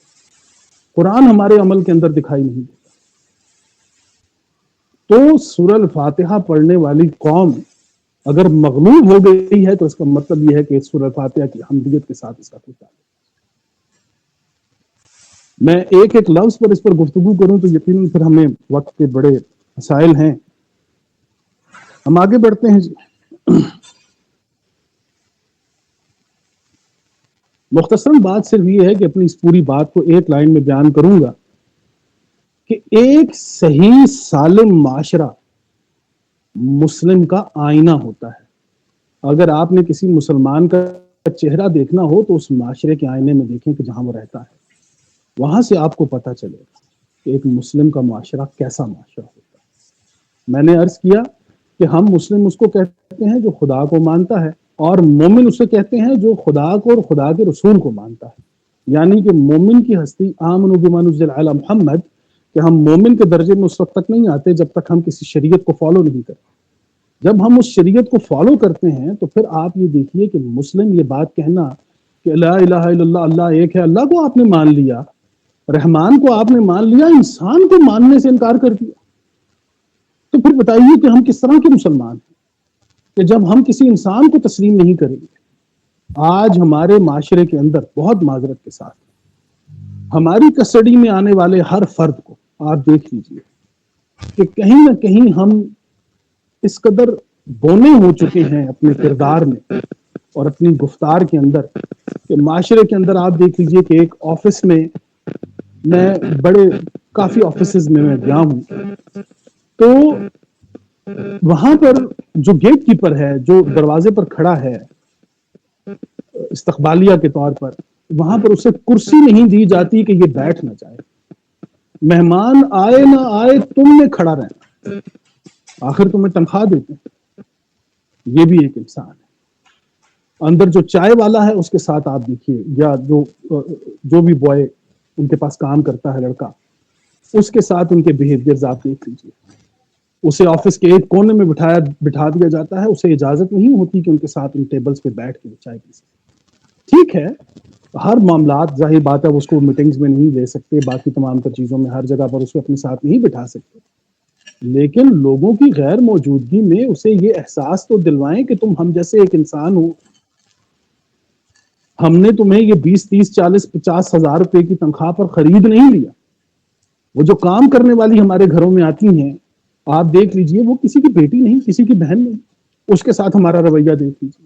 S1: قرآن ہمارے عمل کے اندر دکھائی نہیں دیتا. تو سورہ الفاتحہ پڑھنے والی قوم اگر مغلوب ہو گئی ہے تو اس کا مطلب یہ ہے کہ سورہ الفاتحہ کی حمدیت کے ساتھ اس کا کوئی تعلق. میں ایک ایک لفظ پر اس پر گفتگو کروں تو یقیناً پھر ہمیں وقت کے بڑے مسائل ہیں. ہم آگے بڑھتے ہیں. مختصراً بات صرف یہ ہے کہ اپنی اس پوری بات کو ایک لائن میں بیان کروں گا کہ ایک صحیح سالم معاشرہ مسلم کا آئینہ ہوتا ہے. اگر آپ نے کسی مسلمان کا چہرہ دیکھنا ہو تو اس معاشرے کے آئینے میں دیکھیں کہ جہاں وہ رہتا ہے، وہاں سے آپ کو پتہ چلے گا کہ ایک مسلم کا معاشرہ کیسا معاشرہ ہوتا ہے. میں نے عرض کیا کہ ہم مسلم اس کو کہتے ہیں جو خدا کو مانتا ہے، اور مومن اسے کہتے ہیں جو خدا کو اور خدا کے رسول کو مانتا ہے. یعنی کہ مومن کی ہستی آمنوا بما نزل علی محمد، کہ ہم مومن کے درجے میں اس وقت تک نہیں آتے جب تک ہم کسی شریعت کو فالو نہیں کرتے. جب ہم اس شریعت کو فالو کرتے ہیں تو پھر آپ یہ دیکھیے کہ مسلم یہ بات کہنا کہ لا الہ الا اللہ، اللہ ایک ہے، اللہ کو آپ نے مان لیا، رحمان کو آپ نے مان لیا، انسان کو ماننے سے انکار کر دیا، تو پھر بتائیے کہ ہم کس طرح کے مسلمان ہیں کہ جب ہم کسی انسان کو تسلیم نہیں کریں گے. آج ہمارے معاشرے کے اندر بہت معذرت کے ساتھ ہماری کسٹڈی میں آنے والے ہر فرد کو آپ دیکھ لیجئے کہ کہیں نہ کہیں ہم اس قدر بونے ہو چکے ہیں اپنے کردار میں اور اپنی گفتار کے اندر کہ معاشرے کے اندر آپ دیکھ لیجئے کہ ایک آفس میں بڑے کافی آفیسز میں گیا ہوں، تو وہاں پر جو گیٹ کیپر ہے، جو دروازے پر کھڑا ہے استقبالیہ کے طور پر، وہاں پر اسے کرسی نہیں دی جاتی کہ یہ بیٹھ نہ جائے. مہمان آئے نہ آئے تم نے کھڑا رہنا، آخر تمہیں تنخواہ دیتے ہیں. یہ بھی ایک انسان ہے. اندر جو چائے والا ہے اس کے ساتھ آپ دیکھیے، یا جو بھی بوائے ان کے پاس کام کرتا ہے لڑکا، اس کے ساتھ ان کے بیہیویئرز آپ دیکھ لیجیے. اسے آفس کے ایک کونے میں بٹھا دیا جاتا ہے، اسے اجازت نہیں ہوتی کہ ان کے ساتھ ان ٹیبلز پہ بیٹھ کے چائے پی سکے. ٹھیک ہے، ہر معاملات ظاہر بات ہے اس کو میٹنگز میں نہیں لے سکتے، باقی تمام تر چیزوں میں ہر جگہ پر اس کو اپنے ساتھ نہیں بٹھا سکتے، لیکن لوگوں کی غیر موجودگی میں اسے یہ احساس تو دلوائیں کہ تم ہم جیسے ایک انسان ہو. ہم نے تمہیں یہ 20 30 40 50 ہزار روپے کی تنخواہ پر خرید نہیں لیا. وہ جو کام کرنے والی ہمارے گھروں میں آتی ہیں آپ دیکھ لیجئے، وہ کسی کی بیٹی نہیں، کسی کی بہن نہیں. اس کے ساتھ ہمارا رویہ دیکھ لیجئے.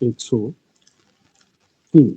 S1: 103,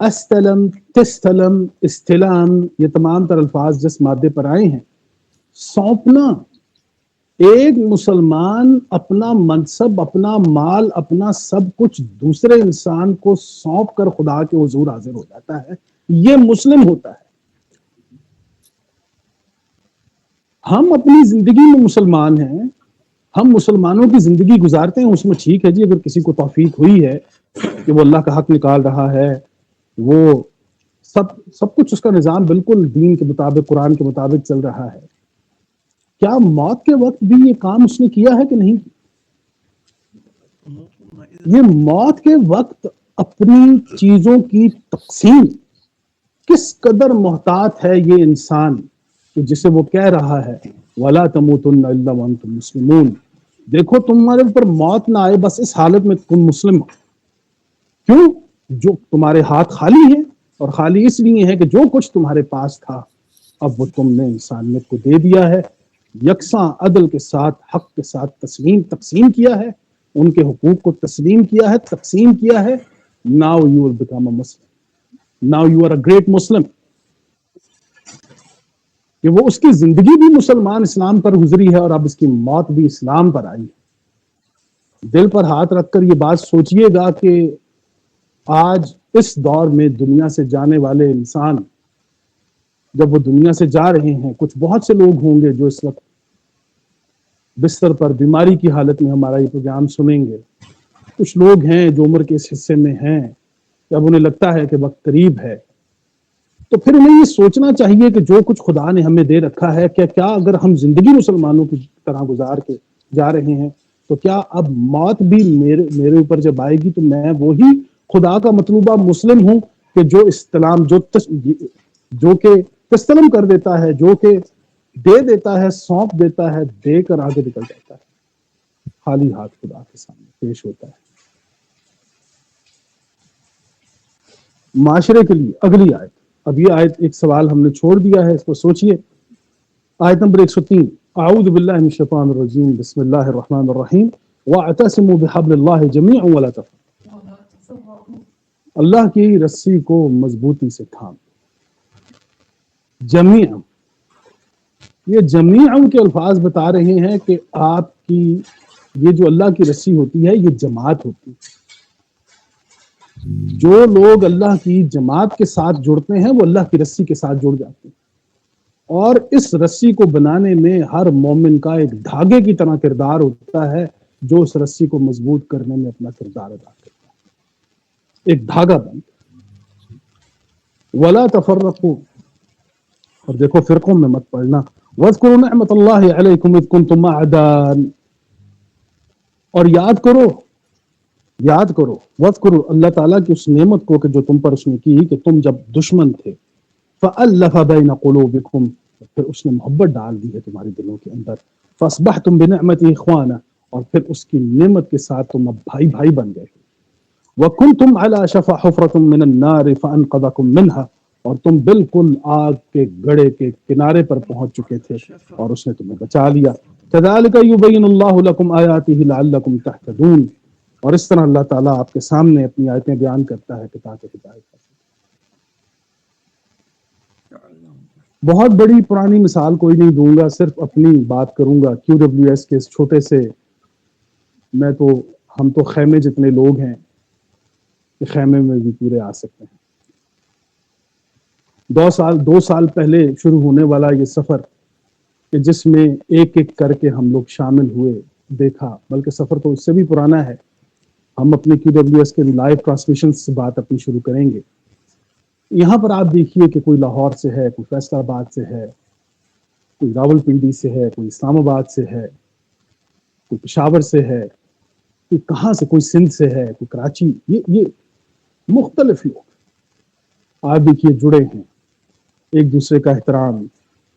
S1: استلم، تستلم، استلام، یہ تمام تر الفاظ جس مادے پر آئے ہیں، سونپنا. ایک مسلمان اپنا منصب، اپنا مال، اپنا سب کچھ دوسرے انسان کو سونپ کر خدا کے حضور حاضر ہو جاتا ہے، یہ مسلم ہوتا ہے. ہم اپنی زندگی میں مسلمان ہیں، ہم مسلمانوں کی زندگی گزارتے ہیں، اس میں ٹھیک ہے جی، اگر کسی کو توفیق ہوئی ہے کہ وہ اللہ کا حق نکال رہا ہے، وہ سب کچھ اس کا نظام بالکل دین کے مطابق، قرآن کے مطابق چل رہا ہے، کیا موت کے وقت بھی یہ کام اس نے کیا ہے کہ نہیں؟ یہ موت کے وقت اپنی چیزوں کی تقسیم، کس قدر محتاط ہے یہ انسان کہ جسے وہ کہہ رہا ہے وَلَا تَمُوتُنَّ إِلَّا وَأَنْتُمْ مُسْلِمُونَ، دیکھو تمہارے اوپر موت نہ آئے بس اس حالت میں تم مسلم ہو. کیوں؟ جو تمہارے ہاتھ خالی ہیں، اور خالی اس لیے ہے کہ جو کچھ تمہارے پاس تھا اب وہ تم نے انسانیت کو دے دیا ہے، یکساں عدل کے ساتھ، حق کے ساتھ تقسیم کیا ہے، ان کے حقوق کو تسلیم کیا ہے، تقسیم کیا ہے. Now you will become a Muslim. Now you are a great Muslim. کہ وہ اس کی زندگی بھی مسلمان اسلام پر گزری ہے، اور اب اس کی موت بھی اسلام پر آئی ہے. دل پر ہاتھ رکھ کر یہ بات سوچئے گا کہ آج اس دور میں دنیا سے جانے والے انسان جب وہ دنیا سے جا رہے ہیں، کچھ بہت سے لوگ ہوں گے جو اس وقت بستر پر بیماری کی حالت میں ہمارا یہ پروگرام سنیں گے. کچھ لوگ ہیں جو عمر کے اس حصے میں ہیں کہ اب انہیں لگتا ہے کہ وقت قریب ہے، تو پھر انہیں یہ سوچنا چاہیے کہ جو کچھ خدا نے ہمیں دے رکھا ہے، کیا اگر ہم زندگی مسلمانوں کی طرح گزار کے جا رہے ہیں تو کیا اب موت بھی میرے اوپر جب آئے گی تو میں وہی خدا کا مطلوبہ مسلم ہوں کہ جو استلام، جو کہ تسلم کر دیتا ہے، جو کہ دے دیتا ہے، سونپ دیتا ہے، دے کر آگے نکل جاتا ہے، خالی ہاتھ خدا کے سامنے پیش ہوتا ہے. معاشرے کے لیے اگلی آیت، اب یہ آیت ایک سوال ہم نے چھوڑ دیا ہے، اس کو سوچئے. آیت نمبر 103، اعوذ باللہ من الشیطان الرجیم، بسم اللہ الرحمن الرحیم، واعتصموا بحبل اللہ جمیعا ولا تفرقوا، اللہ کی رسی کو مضبوطی سے تھام. جمیعا، یہ جمیعا کے الفاظ بتا رہے ہیں کہ آپ کی یہ جو اللہ کی رسی ہوتی ہے یہ جماعت ہوتی ہے. جو لوگ اللہ کی جماعت کے ساتھ جڑتے ہیں وہ اللہ کی رسی کے ساتھ جڑ جاتے ہیں، اور اس رسی کو بنانے میں ہر مومن کا ایک دھاگے کی طرح کردار ہوتا ہے جو اس رسی کو مضبوط کرنے میں اپنا کردار ادا کرتا ہے. ایک دھاگا بن ولا تفرقوا، اور دیکھو فرقوں میں مت پڑنا. واذکروا نعمت اللہ علیکم اذ کنتم اعداء، اور یاد کرو واذکروا اللہ تعالیٰ کی اس نعمت کو کہ جو تم پر اس نے کی کہ تم جب دشمن تھے، فألف بین قلوبکم، پھر اس نے محبت ڈال دی ہے تمہارے دلوں کے اندر، فاصبحتم بنعمتہ اخوانا، اور پھر اس کی نعمت کے ساتھ تم اب بھائی بن گئے. وکنتم علی شفا حفرۃ من النار فانقذکم منها، اور تم بالکل آگ کے گڑھے کے کنارے پر پہنچ چکے تھے اور اس نے تمہیں بچا لیا. کذالک یبین اللہ لکم آیاتہ لعلکم تہتدون، اور اس طرح اللہ تعالیٰ آپ کے سامنے اپنی آیتیں بیان کرتا ہے کہ تاکہ ہدایت حاصل. بہت بڑی پرانی مثال کوئی نہیں دوں گا، صرف اپنی بات کروں گا. QWS کے اس چھوٹے سے، ہم تو خیمے جتنے لوگ ہیں کہ خیمے میں بھی پورے آ سکتے ہیں. 2 سال پہلے شروع ہونے والا یہ سفر کہ جس میں ایک ایک کر کے ہم لوگ شامل ہوئے، دیکھا، بلکہ سفر تو اس سے بھی پرانا ہے. ہم اپنے QWS کے لائیو ٹرانسمیشن سے بات اپنی شروع کریں گے. یہاں پر آپ دیکھیے کہ کوئی لاہور سے ہے، کوئی فیصل آباد سے ہے، کوئی راول پنڈی سے ہے، کوئی اسلام آباد سے ہے، کوئی پشاور سے ہے، کوئی کہاں سے، کوئی سندھ سے ہے، کوئی کراچی، یہ مختلف لوگ آپ دیکھیے جڑے ہیں. ایک دوسرے کا احترام،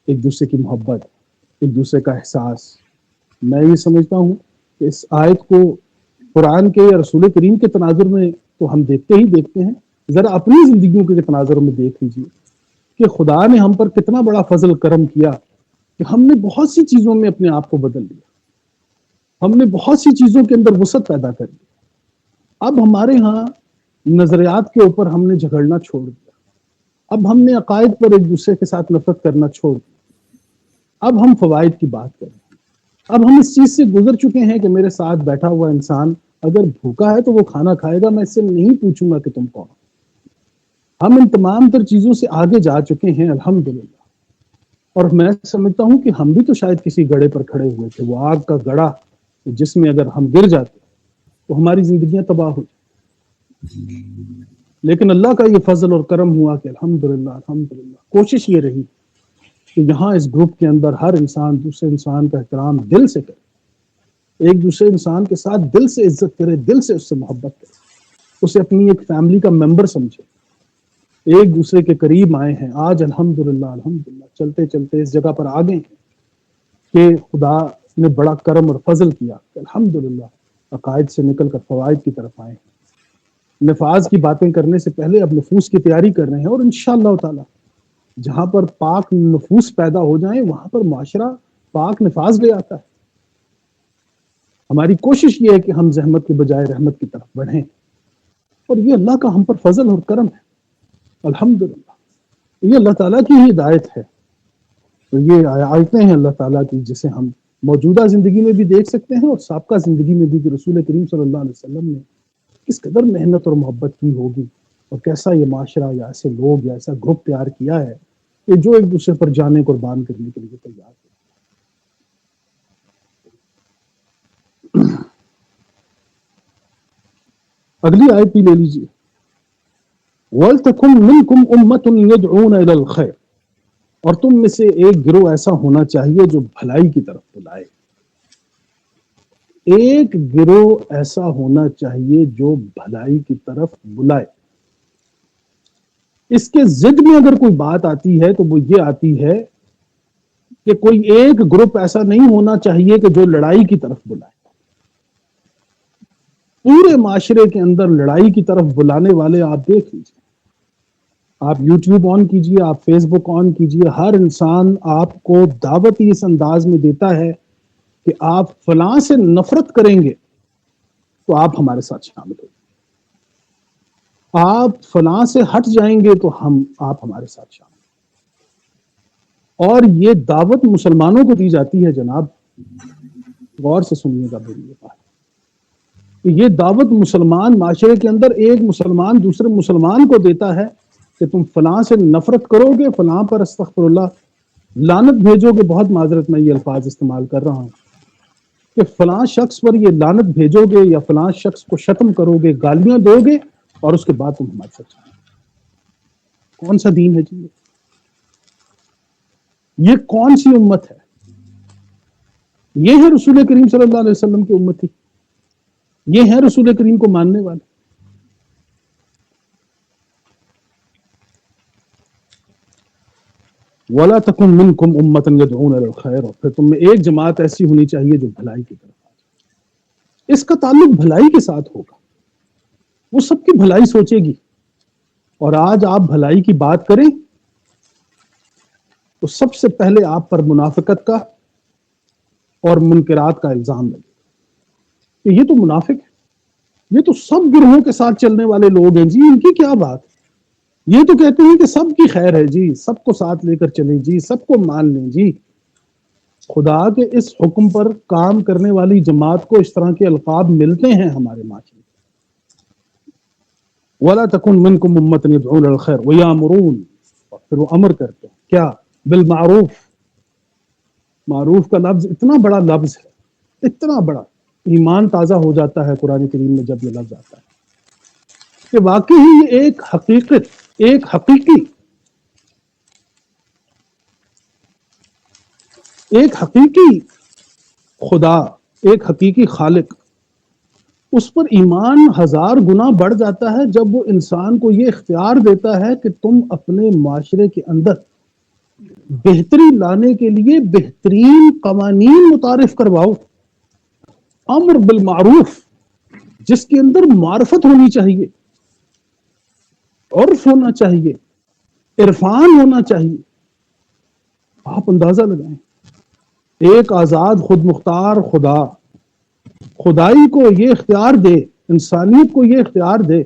S1: ایک دوسرے کی محبت، ایک دوسرے کا احساس. میں یہ سمجھتا ہوں کہ اس آیت کو قرآن کے یا رسول کریم کے تناظر میں تو ہم دیکھتے ہیں، ذرا اپنی زندگیوں کے تناظر میں دیکھ لیجیے کہ خدا نے ہم پر کتنا بڑا فضل کرم کیا کہ ہم نے بہت سی چیزوں میں اپنے آپ کو بدل لیا، ہم نے بہت سی چیزوں کے اندر وسعت پیدا کر لی. اب ہمارے ہاں نظریات کے اوپر ہم نے جھگڑنا چھوڑ دیا، اب ہم نے عقائد پر ایک دوسرے کے ساتھ نفرت کرنا چھوڑ دیا، اب ہم فوائد کی بات کریں، اب ہم اس چیز سے گزر چکے ہیں کہ میرے ساتھ بیٹھا ہوا انسان اگر بھوکا ہے تو وہ کھانا کھائے گا، میں اس سے نہیں پوچھوں گا کہ تم کون۔ ہم ان تمام تر چیزوں سے آگے جا چکے ہیں الحمدللہ، اور میں سمجھتا ہوں کہ ہم بھی تو شاید کسی گڑھے پر کھڑے ہوئے تھے، وہ آگ کا گڑھا جس میں اگر ہم گر جاتے تو ہماری زندگیاں تباہ ہو جاتی، لیکن اللہ کا یہ فضل اور کرم ہوا کہ الحمدللہ کوشش یہ رہی کہ یہاں اس گروپ کے اندر ہر انسان دوسرے انسان کا احترام دل سے کرے، ایک دوسرے انسان کے ساتھ دل سے عزت کرے، دل سے اس سے محبت کرے، اسے اپنی ایک فیملی کا ممبر سمجھے، ایک دوسرے کے قریب آئے ہیں۔ آج الحمدللہ چلتے چلتے اس جگہ پر آ گئے ہیں کہ خدا نے بڑا کرم اور فضل کیا کہ الحمدللہ عقائد سے نکل کر فوائد کی طرف آئے ہیں، نفاذ کی باتیں کرنے سے پہلے اب نفوس کی تیاری کر رہے ہیں، اور انشاءاللہ تعالی جہاں پر پاک نفوس پیدا ہو جائیں وہاں پر معاشرہ پاک نفاذ لے آتا ہے۔ ہماری کوشش یہ ہے کہ ہم زحمت کے بجائے رحمت کی طرف بڑھیں، اور یہ اللہ کا ہم پر فضل اور کرم ہے الحمدللہ، یہ اللہ تعالیٰ کی ہی ہدایت ہے۔ تو یہ آیتیں ہیں اللہ تعالیٰ کی جسے ہم موجودہ زندگی میں بھی دیکھ سکتے ہیں اور سابقہ زندگی میں بھی کہ رسول کریم صلی اللہ علیہ وسلم نے کس قدر محنت اور محبت کی ہوگی، اور کیسا یہ معاشرہ یا ایسے لوگ یا ایسا گروپ تیار کیا ہے کہ جو ایک دوسرے پر جانیں قربان کرنے کے لیے تیار ہے۔ اگلی آیت بھی لے لیجیے، وَلْتَكُنْ مِنْكُمْ أُمَّةٌ يَدْعُونَ إِلَى الْخَيْرِ، اور تم میں سے ایک گروہ ایسا ہونا چاہیے جو بھلائی کی طرف بلائے، ایک گروہ ایسا ہونا چاہیے جو بھلائی کی طرف بلائے۔ اس کے ضد میں اگر کوئی بات آتی ہے تو وہ یہ آتی ہے کہ کوئی ایک گروپ ایسا نہیں ہونا چاہیے کہ جو لڑائی کی طرف بلائے۔ پورے معاشرے کے اندر لڑائی کی طرف بلانے والے آپ دیکھ لیجیے، آپ یوٹیوب آن کیجیے، آپ فیس بک آن کیجیے، ہر انسان آپ کو دعوت اس انداز میں دیتا ہے کہ آپ فلاں سے نفرت کریں گے تو آپ ہمارے ساتھ شامل ہو، آپ فلاں سے ہٹ جائیں گے تو آپ ہمارے ساتھ شامل ہو۔ اور یہ دعوت مسلمانوں کو دی جاتی ہے جناب، غور سے سنیے گا میری یہ بات، یہ دعوت مسلمان معاشرے کے اندر ایک مسلمان دوسرے مسلمان کو دیتا ہے کہ تم فلاں سے نفرت کرو گے، فلاں پر استغفر اللہ لعنت بھیجو گے، بہت معذرت میں یہ الفاظ استعمال کر رہا ہوں، کہ فلاں شخص پر یہ لعنت بھیجو گے یا فلاں شخص کو شتم کرو گے، گالیاں دو گے، اور اس کے بعد تم ہمارے ساتھ جاؤ۔ کون سا دین ہے جی؟ یہ کون سی امت ہے؟ یہ ہے رسول کریم صلی اللہ علیہ وسلم کی امتی، یہ ہے رسول کریم کو ماننے والے۔ وَلَا تَكُن مِّنْكُمْ أُمَّةٌ يَدْعُونَ إِلَى الْخَيْرِ، اور پھر تم میں ایک جماعت ایسی ہونی چاہیے جو بھلائی کی طرف آ جائے۔ اس کا تعلق بھلائی کے ساتھ ہوگا، وہ سب کی بھلائی سوچے گی، اور آج آپ بھلائی کی بات کریں تو سب سے پہلے آپ پر منافقت کا اور منکرات کا الزام لگے کہ یہ تو منافق ہے، یہ تو سب گروہوں کے ساتھ چلنے والے لوگ ہیں جی، ان کی کیا بات، یہ تو کہتے ہیں کہ سب کی خیر ہے جی، سب کو ساتھ لے کر چلیں جی، سب کو مان لیں جی۔ خدا کے اس حکم پر کام کرنے والی جماعت کو اس طرح کے القاب ملتے ہیں ہمارے معاشرے۔ وَلَا تَكُن مِّنْكُمْ أُمَّةٌ يَدْعُونَ إِلَى الْخَيْرِ وَيَأْمُرُونَ، اور پھر وہ امر کرتے ہیں کیا؟ بالمعروف۔ معروف کا لفظ اتنا بڑا لفظ ہے، اتنا بڑا، ایمان تازہ ہو جاتا ہے قرآن کریم میں جب یہ لفظ آتا ہے کہ واقعی یہ ایک حقیقت، ایک حقیقی خدا، ایک حقیقی خالق، اس پر ایمان ہزار گنا بڑھ جاتا ہے جب وہ انسان کو یہ اختیار دیتا ہے کہ تم اپنے معاشرے کے اندر بہتری لانے کے لیے بہترین قوانین متعارف کرواؤ۔ امر بالمعروف جس کے اندر معرفت ہونی چاہیے، عرف ہونا چاہیے، عرفان ہونا چاہیے۔ آپ اندازہ لگائیں، ایک آزاد خود مختار خدا خدائی کو یہ اختیار دے، انسانیت کو یہ اختیار دے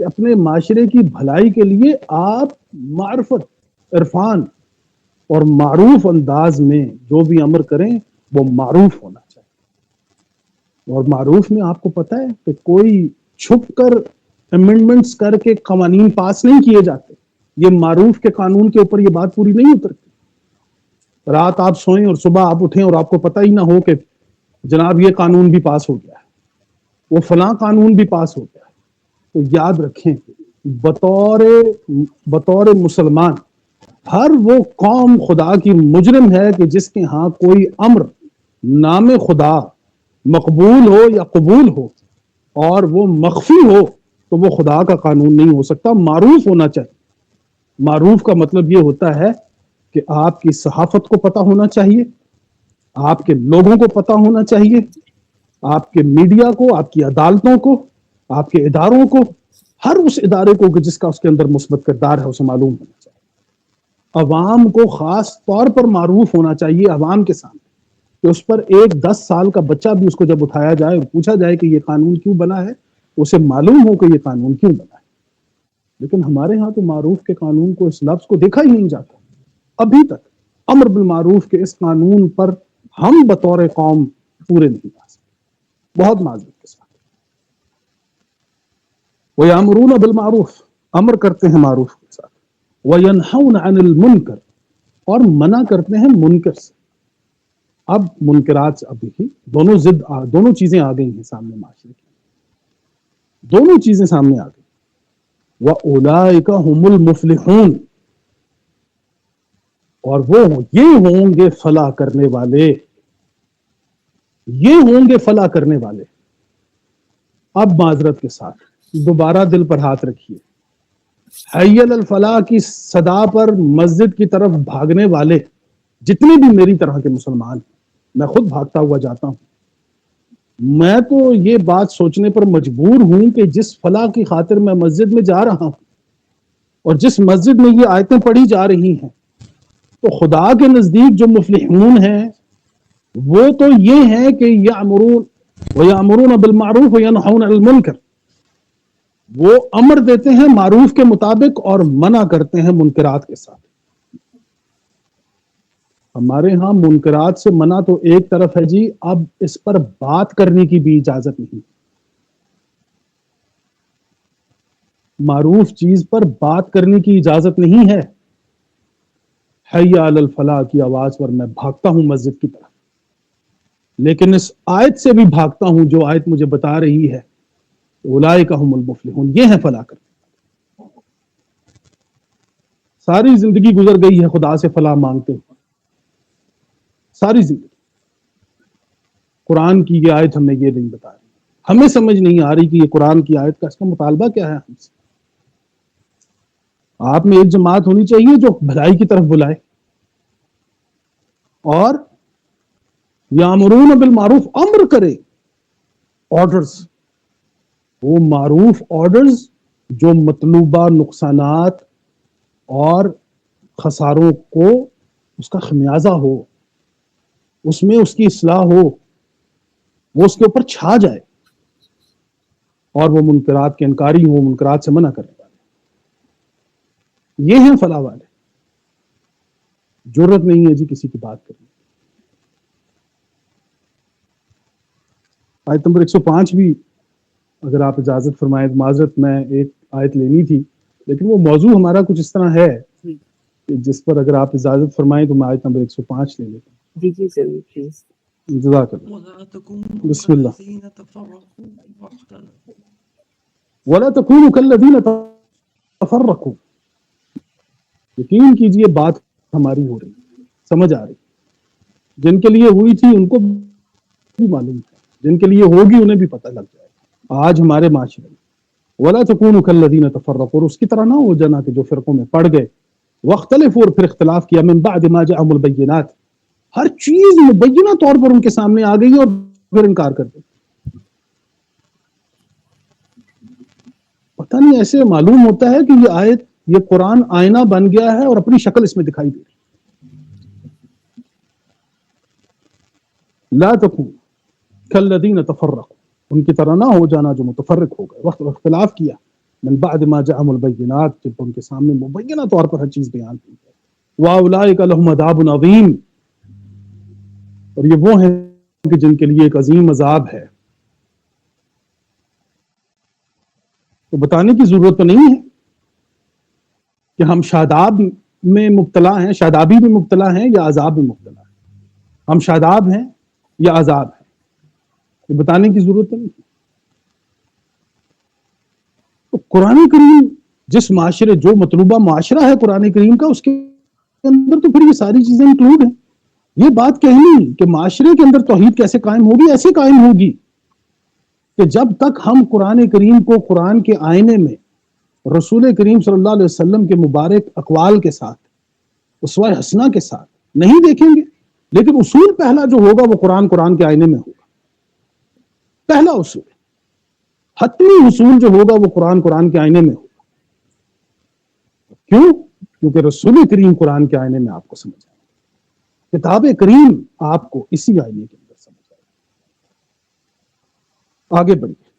S1: کہ اپنے معاشرے کی بھلائی کے لیے آپ معرفت، عرفان اور معروف انداز میں جو بھی امر کریں وہ معروف ہونا چاہیے۔ اور معروف میں آپ کو پتہ ہے کہ کوئی چھپ کر امینڈمنٹس کر کے قوانین پاس نہیں کیے جاتے۔ یہ معروف کے قانون کے اوپر یہ بات پوری نہیں اترتی۔ رات آپ سوئیں اور صبح آپ اٹھیں اور آپ کو پتہ ہی نہ ہو کہ جناب یہ قانون بھی پاس ہو گیا ہے، وہ فلاں قانون بھی پاس ہو گیا ہے۔ تو یاد رکھیں بطور مسلمان ہر وہ قوم خدا کی مجرم ہے کہ جس کے ہاں کوئی امر نام خدا مقبول ہو یا قبول ہو اور وہ مخفی ہو تو وہ خدا کا قانون نہیں ہو سکتا، معروف ہونا چاہیے۔ معروف کا مطلب یہ ہوتا ہے کہ آپ کی صحافت کو پتہ ہونا چاہیے، آپ کے لوگوں کو پتہ ہونا چاہیے، آپ کے میڈیا کو، آپ کی عدالتوں کو، آپ کے اداروں کو، ہر اس ادارے کو جس کا اس کے اندر مثبت کردار ہے اسے معلوم ہونا چاہیے۔ عوام کو خاص طور پر معروف ہونا چاہیے عوام کے سامنے، کہ اس پر ایک 10 سال کا بچہ بھی اس کو جب اٹھایا جائے اور پوچھا جائے کہ یہ قانون کیوں بنا ہے تو اسے معلوم ہو کہ یہ قانون کیوں بنا ہے۔ لیکن ہمارے ہاں تو معروف کے قانون کو، اس لفظ کو دیکھا ہی نہیں جاتا۔ ابھی تک امر بالمعروف کے اس قانون پر ہم بطور قوم پورے نہیں پا سکتے، بہت معذرت کے ساتھ۔ وَيَأْمُرُونَ بِالْمَعْرُوفِ، امر کرتے ہیں معروف کے ساتھ، وَيَنْهَوْنَ عَنِ الْمُنْكَرِ، اور منع کرتے ہیں منکر سے۔ اب منکرات سے اب دیکھیے دونوں چیزیں آ گئی ہیں سامنے معاشرے کی، دونوں چیزیں سامنے آ گئی۔ وَأُولَئِكَ هُمُ الْمُفْلِحُونَ، اور وہ یہ ہوں گے فلاح کرنے والے، یہ ہوں گے فلاح کرنے والے۔ اب معذرت کے ساتھ دوبارہ دل پر ہاتھ رکھیے، حی علی الفلاح کی صدا پر مسجد کی طرف بھاگنے والے جتنے بھی میری طرح کے مسلمان ہیں، میں خود بھاگتا ہوا جاتا ہوں، میں تو یہ بات سوچنے پر مجبور ہوں کہ جس فلاح کی خاطر میں مسجد میں جا رہا ہوں اور جس مسجد میں یہ آیتیں پڑھی جا رہی ہیں، تو خدا کے نزدیک جو مفلحون ہیں وہ تو یہ ہیں کہ یأمرون بالمعروف وینہون عن المنکر، وہ امر دیتے ہیں معروف کے مطابق اور منع کرتے ہیں منکرات کے ساتھ۔ ہمارے ہاں منکرات سے منع تو ایک طرف ہے جی، اب اس پر بات کرنے کی بھی اجازت نہیں، معروف چیز پر بات کرنے کی اجازت نہیں ہے۔ حی علی الفلاح کی آواز پر میں بھاگتا ہوں مسجد کی طرف، لیکن اس آیت سے بھی بھاگتا ہوں جو آیت مجھے بتا رہی ہے اولئک ھم المفلحون، یہ ہیں فلاح کرنے۔ ساری زندگی گزر گئی ہے خدا سے فلاح مانگتے ہوئے، ساری زندگی۔ قرآن کی یہ آیت ہمیں یہ نہیں بتا رہی، ہمیں سمجھ نہیں آ رہی کہ یہ قرآن کی آیت کا اس کا مطالبہ کیا ہے ہم سے۔ آپ میں ایک جماعت ہونی چاہیے جو بھلائی کی طرف بلائے، اور یامرون بالمعروف امر کرے، آرڈرز، وہ معروف آرڈرز جو مطلوبہ نقصانات اور خساروں کو اس کا خمیازہ ہو، اس میں اس کی اصلاح ہو، وہ اس کے اوپر چھا جائے، اور وہ منکرات کے انکاری ہو، منکرات سے منع کرنے والے، یہ ہیں فلاح والے۔ ضرورت نہیں ہے جی کسی کی بات کرنے۔ آیت نمبر 105 بھی اگر آپ اجازت فرمائیں، معذرت میں ایک آیت لینی تھی لیکن وہ موضوع ہمارا کچھ اس طرح ہے کہ جس پر اگر آپ اجازت فرمائیں تو میں آیت نمبر 105 لے لیتا ہوں۔
S2: جی ضرور پلیز۔
S1: جزاک اللہ۔ بسم اللہ۔ وَلَا تَكُونُوا كَالَّذِينَ تَفَرَّقُوا، یقین کیجئے بات ہماری ہو رہی، سمجھ آ رہی، جن کے لیے ہوئی تھی ان کو بھی معلوم ہے، جن کے لیے ہوگی انہیں بھی پتہ لگ جائے گا۔ آج ہمارے معاشرے میں وَلَا تَكُونُوا كَالَّذِينَ تَفَرَّقُوا، اور اس کی طرح نہ ہو جانا کہ جو فرقوں میں پڑ گئے، وَاخْتَلَفُوا، اور پھر اختلاف کیا، مِن بَعْدِ مَا جَاءَهُمُ الْبَيِّنَاتُ، ہر چیز مبینہ طور پر ان کے سامنے آ گئی اور پھر انکار کر دیا۔ پتہ نہیں ایسے معلوم ہوتا ہے کہ یہ آیت، یہ قرآن آئینہ بن گیا ہے اور اپنی شکل اس میں دکھائی دے رہی۔ لا تکون کالذین تفرقوا، ان کی طرح نہ ہو جانا جو متفرق ہو گئے، وقت اختلاف کیا، من بعد ما جاءهم البینات، جب ان کے سامنے مبینہ طور پر ہر چیز بیان کی ہے، واولئک لهم عذاب عظیم، اور یہ وہ ہیں کہ جن کے لیے ایک عظیم عذاب ہے۔ تو بتانے کی ضرورت تو نہیں ہے کہ ہم شاداب میں مبتلا ہیں، شادابی میں مبتلا ہیں یا عذاب میں مبتلا ہیں، ہم شاداب ہیں یا عذاب ہیں، یہ بتانے کی ضرورت تو نہیں ہے۔ تو قرآن کریم جس معاشرے، جو مطلوبہ معاشرہ ہے قرآن کریم کا، اس کے اندر تو پھر یہ ساری چیزیں انکلوڈ ہیں۔ یہ بات کہنی کہ معاشرے کے اندر توحید کیسے قائم ہوگی، ایسے قائم ہوگی کہ جب تک ہم قرآن کریم کو قرآن کے آئینے میں رسول کریم صلی اللہ علیہ وسلم کے مبارک اقوال کے ساتھ، اسوہ حسنہ کے ساتھ نہیں دیکھیں گے، لیکن اصول پہلا جو ہوگا وہ قرآن کے آئینے میں ہوگا۔ پہلا اصول، حتمی اصول جو ہوگا وہ قرآن کے آئینے میں ہوگا۔ کیوں؟ کیونکہ رسول کریم قرآن کے آئینے میں آپ کو سمجھ آئے، کتاب کریم آپ کو اسی آئینے کے اندر سمجھ آئے۔ آگے بڑھیے۔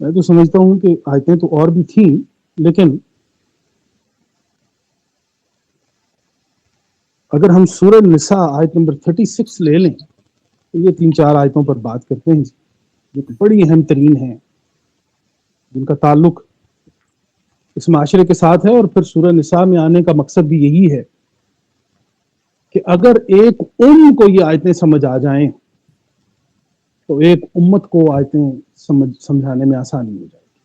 S1: میں تو سمجھتا ہوں کہ آیتیں تو اور بھی تھیں، لیکن اگر ہم سورہ نساء آیت نمبر 36 لے لیں تو یہ 3-4 آیتوں پر بات کرتے ہیں جو کہ بڑی اہم ترین ہیں، جن کا تعلق اس معاشرے کے ساتھ ہے۔ اور پھر سورہ نساء میں آنے کا مقصد بھی یہی ہے کہ اگر ایک کو یہ آیتیں سمجھ آ جائیں تو ایک امت کو آیتیں سمجھانے میں آسانی ہو جائے گی۔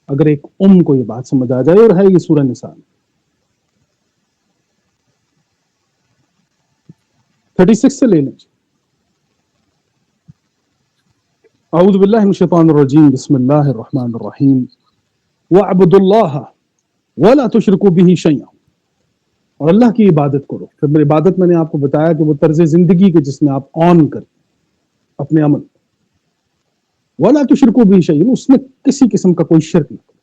S1: اگر ایک کو یہ بات سمجھ آ جائے، اور ہے یہ سورہ نساء میں 36 سے لے لیں۔ اعوذ باللہ من الشیطان الرجیم، بسم اللہ الرحمن الرحیم، وَاعْبُدُوا اللَّهَ وَلَا تُشْرِكُوا بِهِ شَيْئًا، اور اللہ کی عبادت کرو۔ پھر عبادت میں نے آپ کو بتایا کہ وہ طرز زندگی کے جس میں آپ آن کریں اپنے عمل، وَلَا تُشْرِكُوا بِهِ شَيْئًا، اس میں کسی قسم کا کوئی شرک نہ کرو۔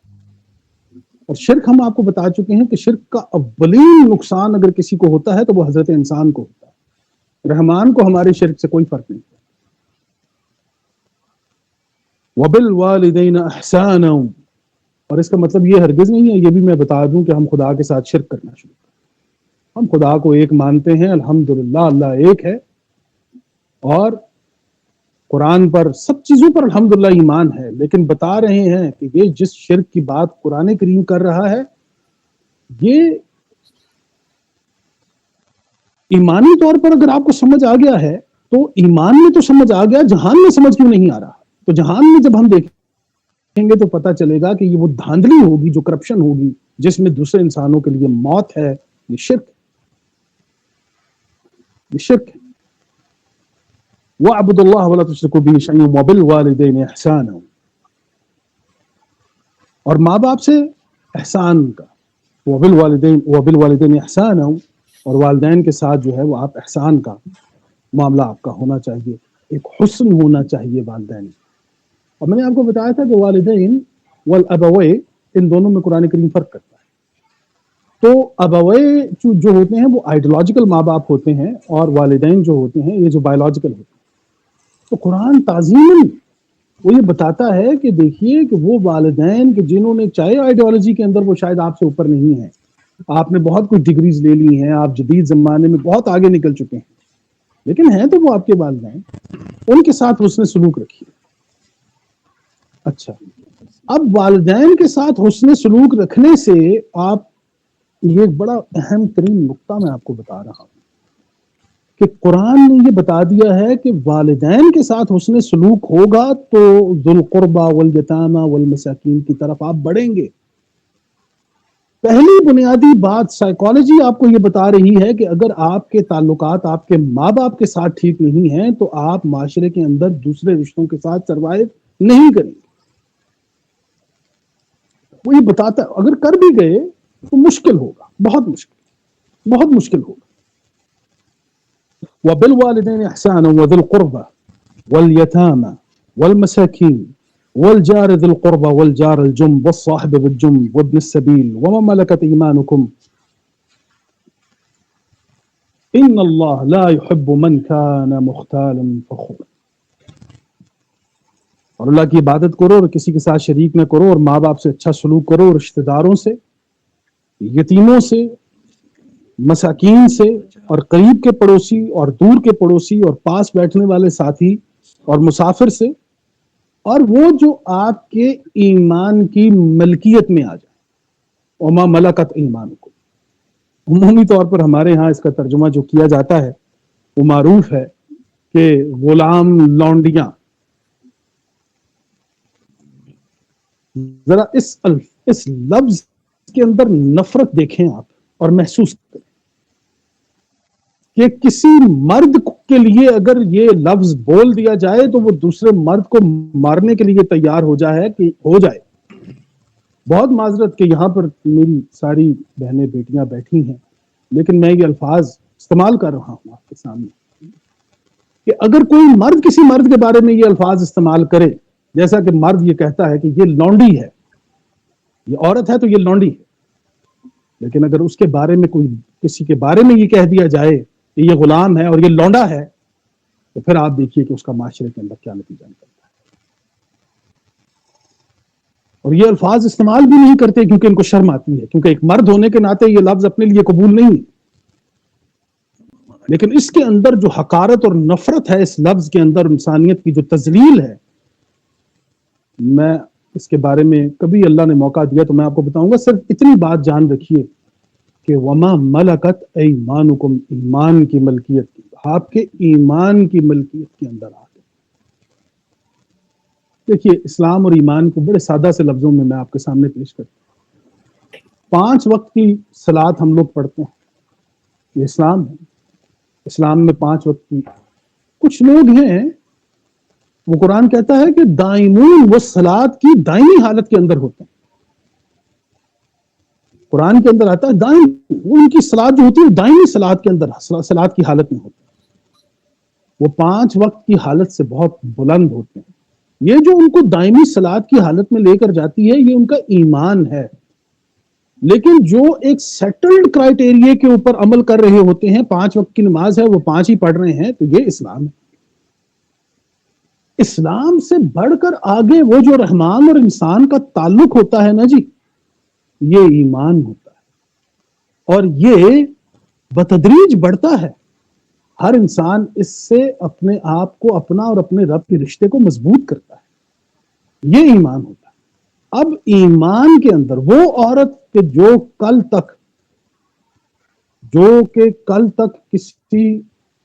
S1: اور شرک ہم آپ کو بتا چکے ہیں کہ شرک کا اولین نقصان اگر کسی کو ہوتا ہے تو وہ حضرت انسان کو ہوتا ہے، رحمان کو ہمارے شرک سے کوئی فرق نہیں۔ وَبِالْوَالِدَيْنَ إِحْسَانًا، اور اس کا مطلب یہ ہرگز نہیں ہے، یہ بھی میں بتا دوں کہ ہم خدا کے ساتھ شرک کرنا شروع کریں۔ ہم خدا کو ایک مانتے ہیں، الحمدللہ اللہ ایک ہے، اور قرآن پر سب چیزوں پر الحمدللہ ایمان ہے، لیکن بتا رہے ہیں کہ یہ جس شرک کی بات قرآن کریم کر رہا ہے، یہ ایمانی طور پر اگر آپ کو سمجھ آ گیا ہے تو ایمان میں تو سمجھ آ گیا، جہان میں سمجھ کیوں نہیں آ رہا؟ تو جہان میں جب ہم دیکھیں گے تو پتہ چلے گا کہ یہ وہ دھاندلی ہوگی، جو کرپشن ہوگی، جس میں دوسرے انسانوں کے لیے موت ہے، یہ شرک، یہ شرک ہے۔ وَاعْبُدُوا اللَّهَ وَلَا تُشْرِكُوا بِهِ شَيْئًا وَبِالْوَالِدَيْنِ إِحْسَانًا، اور ماں باپ سے احسان کا، وَبِالْوَالِدَيْنِ إِحْسَانًا، اور والدین کے ساتھ جو ہے وہ آپ احسان کا معاملہ آپ کا ہونا چاہیے، ایک حسن ہونا چاہیے والدین۔ اور میں نے آپ کو بتایا تھا کہ والدین والابوے، ان دونوں میں قرآن کریم فرق کرتا ہے۔ تو ابوے جو ہوتے ہیں وہ آئیڈیولوجیکل ماں باپ ہوتے ہیں، اور والدین جو ہوتے ہیں یہ جو بایولوجیکل ہوتے ہیں۔ تو قرآن تعظیماً وہ یہ بتاتا ہے کہ دیکھیے کہ وہ والدین کہ جنہوں نے، چاہے آئیڈیالوجی کے اندر وہ شاید آپ سے اوپر نہیں ہیں، آپ نے بہت کچھ ڈگریز لے لی ہیں، آپ جدید زمانے میں بہت آگے نکل چکے ہیں، لیکن ہیں تو وہ آپ کے والدین، ان کے ساتھ حسن سلوک رکھیے۔ اچھا، اب والدین کے ساتھ حسن سلوک رکھنے سے آپ، یہ ایک بڑا اہم ترین نقطہ میں آپ کو بتا رہا ہوں کہ قرآن نے یہ بتا دیا ہے کہ والدین کے ساتھ حسن سلوک ہوگا تو ذو القربى والیتامى والمساکین کی طرف آپ بڑھیں گے۔ پہلی بنیادی بات سائیکالوجی آپ کو یہ بتا رہی ہے کہ اگر آپ کے تعلقات آپ کے ماں باپ کے ساتھ ٹھیک نہیں ہیں تو آپ معاشرے کے اندر دوسرے رشتوں کے ساتھ سروائیو نہیں کریں گے۔ وہ یہ بتاتا ہے اگر کر بھی گئے تو مشکل ہوگا، بہت مشکل ہوگا۔ وَبِالْوَالِدَيْنِ إِحْسَانًا وَذِي الْقُرْبَى وَالْيَتَامَى وَالْمَسَاكِينِ والجار ذي القربى والجار الجنب والصاحب بالجنب وابن السبيل وما ملكت ايمانكم ان الله لا يحب من كان مختالا فخورا۔ اور اللہ کی عبادت کرو اور کسی کے ساتھ شریک نہ کرو، اور ماں باپ سے اچھا سلوک کرو، اور رشتہ داروں سے، یتیموں سے، مساکین سے، اور قریب کے پڑوسی اور دور کے پڑوسی اور پاس بیٹھنے والے ساتھی اور مسافر سے، اور وہ جو آپ کے ایمان کی ملکیت میں آ جائے۔ وما ملکت ایمانکم، عمومی طور پر ہمارے ہاں اس کا ترجمہ جو کیا جاتا ہے وہ معروف ہے کہ غلام لونڈیاں۔ ذرا اس لفظ کے اندر نفرت دیکھیں آپ اور محسوس کریں کہ کسی مرد کے لیے اگر یہ لفظ بول دیا جائے تو وہ دوسرے مرد کو مارنے کے لیے تیار ہو جائے۔ بہت معذرت کہ یہاں پر میری ساری بہنیں بیٹیاں بیٹھی ہیں، لیکن میں یہ الفاظ استعمال کر رہا ہوں آپ کے سامنے کہ اگر کوئی مرد کسی مرد کے بارے میں یہ الفاظ استعمال کرے، جیسا کہ مرد یہ کہتا ہے کہ یہ لونڈی ہے، یہ عورت ہے تو یہ لونڈی ہے، لیکن اگر اس کے بارے میں کسی کے بارے میں یہ کہہ دیا جائے کہ یہ غلام ہے اور یہ لونڈا ہے، تو پھر آپ دیکھیے کہ اس کا معاشرے کے اندر کیا نتیجہ نکلتا ہے۔ اور یہ الفاظ استعمال بھی نہیں کرتے کیونکہ ان کو شرم آتی ہے، کیونکہ ایک مرد ہونے کے ناطے یہ لفظ اپنے لیے قبول نہیں، لیکن اس کے اندر جو حقارت اور نفرت ہے اس لفظ کے اندر، انسانیت کی جو تذلیل ہے، میں اس کے بارے میں کبھی اللہ نے موقع دیا تو میں آپ کو بتاؤں گا۔ صرف اتنی بات جان رکھیے کہ وما ملکت ایمانکم، ایمان کی ملکیت کی، آپ کے ایمان کی ملکیت کے اندر آ گئے۔ دیکھیے اسلام اور ایمان کو بڑے سادہ سے لفظوں میں آپ کے سامنے پیش کرتا ہوں۔ 5 وقت کی صلات ہم لوگ پڑھتے ہیں، یہ اسلام ہے۔ اسلام میں 5 وقت کی، کچھ لوگ ہیں وہ قرآن کہتا ہے کہ دائمون، وہ صلات کی دائمی حالت کے اندر ہوتے ہیں۔ قرآن کے اندر آتا ہے دائم، ان کی صلات جو ہوتی ہے دائمی صلات کے اندر، صلات کی حالت میں ہوتی ہے، وہ 5 وقت کی حالت سے بہت بلند ہوتے ہیں۔ یہ جو ان کو دائمی صلات کی حالت میں لے کر جاتی ہے یہ ان کا ایمان ہے، لیکن جو ایک سیٹلڈ کرائٹیریا کے اوپر عمل کر رہے ہوتے ہیں، 5 وقت کی نماز ہے وہ 5 ہی پڑھ رہے ہیں، تو یہ اسلام ہے۔ اسلام سے بڑھ کر آگے وہ جو رحمان اور انسان کا تعلق ہوتا ہے نا جی، یہ ایمان ہوتا ہے، اور یہ بتدریج بڑھتا ہے۔ ہر انسان اس سے اپنے آپ کو، اپنا اور اپنے رب کے رشتے کو مضبوط کرتا ہے، یہ ایمان ہوتا ہے۔ اب ایمان کے اندر وہ عورت کہ جو کل تک کسی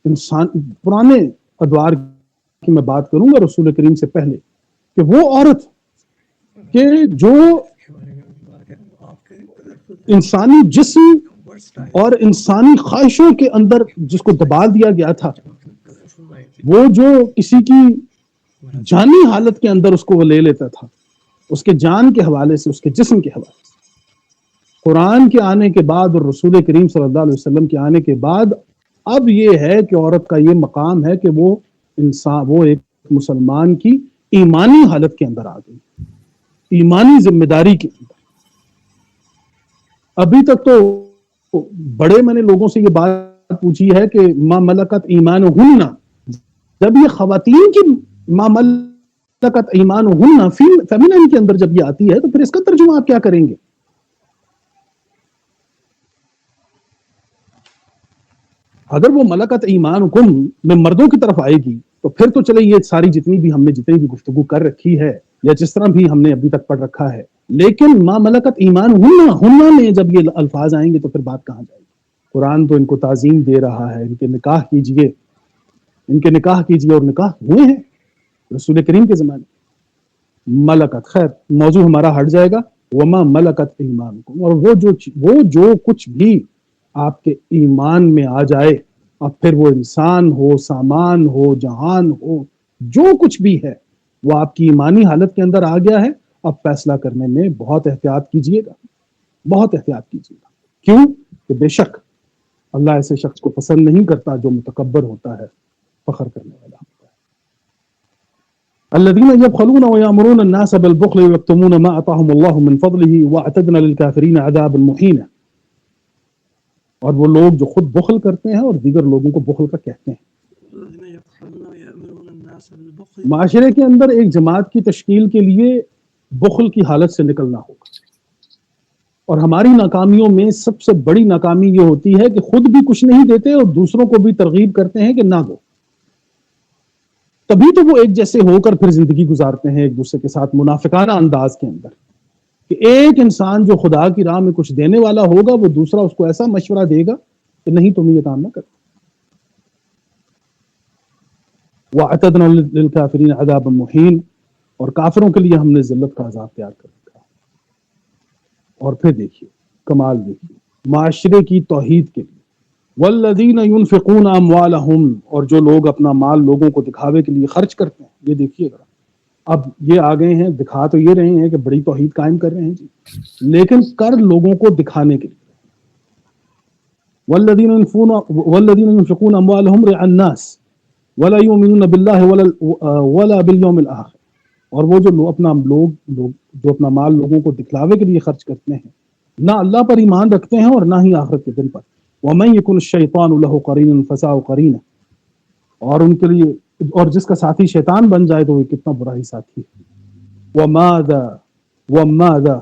S1: انسان، پرانے ادوار کی میں بات کروں گا رسول کریم سے پہلے، کہ وہ عورت کہ جو انسانی جسم اور انسانی خواہشوں کے اندر جس کو دبا دیا گیا تھا، وہ جو کسی کی جانی حالت کے اندر اس کو وہ لے لیتا تھا، اس کے جان کے حوالے سے، اس کے جسم کے حوالے سے، قرآن کے آنے کے بعد اور رسول کریم صلی اللہ علیہ وسلم کے آنے کے بعد اب یہ ہے کہ عورت کا یہ مقام ہے کہ وہ انسان، وہ ایک مسلمان کی ایمانی حالت کے اندر آ گئی، ایمانی ذمہ داری کے اندر۔ ابھی تک تو بڑے میں نے لوگوں سے یہ بات پوچھی ہے کہ ما ملکت ایمانہن، جب یہ خواتین کی ما ملکت ایمانہن فیمینن کے اندر جب یہ آتی ہے تو پھر اس کا ترجمہ آپ کیا کریں گے؟ اگر وہ ملکت ایمانکم میں مردوں کی طرف آئے گی تو پھر تو چلے یہ ساری جتنی بھی گفتگو کر رکھی ہے یا جس طرح بھی ہم نے ابھی تک پڑھ رکھا ہے، لیکن ما ملکت ایمانہن میں جب یہ الفاظ آئیں گے تو پھر بات کہاں جائے گی؟ قرآن تو ان کو تعظیم دے رہا ہے، ان کے نکاح کیجئے، ان کے نکاح کیجئے، اور نکاح ہوئے ہیں رسول کریم کے زمانے۔ ملکت، خیر موضوع ہمارا ہٹ جائے گا، وما ملکت ایمانکم، اور وہ جو کچھ بھی آپ کے ایمان میں آ جائے، اب پھر وہ انسان ہو، سامان ہو، جہان ہو، جو کچھ بھی ہے وہ آپ کی ایمانی حالت کے اندر آ گیا ہے، اب فیصلہ کرنے میں بہت احتیاط کیجئے گا، بہت احتیاط کیجئے گا۔ کیوں کہ بے شک اللہ ایسے شخص کو پسند نہیں کرتا جو متکبر ہوتا ہے، فخر کرنے والا ہوتا ہے۔ الذين يبخلون ويأمرون الناس بالبخل ويكتمون ما آتاهم الله من فضله واعتدنا للكافرين عذابا مهينا، اور وہ لوگ جو خود بخل کرتے ہیں اور دیگر لوگوں کو بخل کا کہتے ہیں۔ معاشرے کے اندر ایک جماعت کی تشکیل کے لیے بخل کی حالت سے نکلنا ہوگا، اور ہماری ناکامیوں میں سب سے بڑی ناکامی یہ ہوتی ہے کہ خود بھی کچھ نہیں دیتے اور دوسروں کو بھی ترغیب کرتے ہیں کہ نہ دو، تبھی تو وہ ایک جیسے ہو کر پھر زندگی گزارتے ہیں ایک دوسرے کے ساتھ منافقانہ انداز کے اندر، کہ ایک انسان جو خدا کی راہ میں کچھ دینے والا ہوگا وہ دوسرا اس کو ایسا مشورہ دے گا کہ نہیں تم یہ کام نہ کرو۔ وَأَعْتَدْنَا لِلْكَافِرِينَ عَذَابًا مُهِينًا، اور کافروں کے لیے ہم نے ذلت کا عذاب تیار کر رکھا ہے۔ اور پھر دیکھیے کمال، دیکھیے معاشرے کی توحید کے لیے وَالَّذِينَ يُنْفِقُونَ أَمْوَالَهُمْ، اور جو لوگ اپنا مال لوگوں کو دکھاوے کے لیے خرچ کرتے ہیں۔ یہ دیکھیے ذرا، اب یہ آ گئے ہیں، دکھا تو یہ رہے ہیں کہ بڑی توحید قائم کر رہے ہیں جی، لیکن کر لوگوں کو دکھانے کے لیے۔ وَالَّذِينَ يُنْفِقُونَ أَمْوَالَهُمْ رِئَاءَ النَّاسِ وَلَا يُؤْمِنُونَ بِاللَّهِ وَلَا بِالْيَوْمِ الْآخِرِ، اور وہ جو اپنا مال لوگوں کو دکھلاوے کے لیے خرچ کرتے ہیں، نہ اللہ پر ایمان رکھتے ہیں اور نہ ہی آخرت کے دن پر۔ وَمَن يَكُنِ الشَّيْطَانُ لَهُ قَرِينًا فَسَاءَ قَرِينًا، اور ان کے لیے، اور جس کا ساتھی شیطان بن جائے تو وہ کتنا برا ہی ساتھی ہے۔ وَمَاذَا،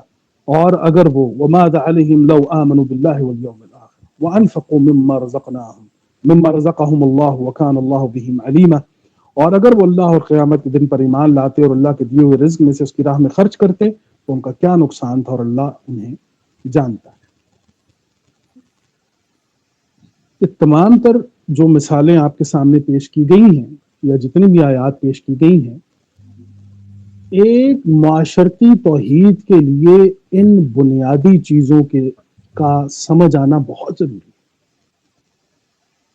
S1: اور اگر وہ وَمَاذَا عَلَيْهِمْ لَوْ آمَنُوا بِاللَّهِ وَالْيَوْمِ الْآخِرِ وَأَنفَقُوا مِمَّا رَزَقَهُمُ اللَّهُ وَكَانَ اللَّهُ بِهِمْ عَلِيمًا، اور اگر وہ اللہ اور قیامت کے دن پر ایمان لاتے اور اللہ کے دیے ہوئے رزق میں سے اس کی راہ میں خرچ کرتے تو ان کا کیا نقصان تھا، اور اللہ انہیں جانتا ہے۔ یہ تمام تر جو مثالیں آپ کے سامنے پیش کی گئی ہیں یا جتنی بھی آیات پیش کی گئی ہیں، ایک معاشرتی توحید کے لیے ان بنیادی چیزوں کا سمجھ آنا بہت ضروری ہے۔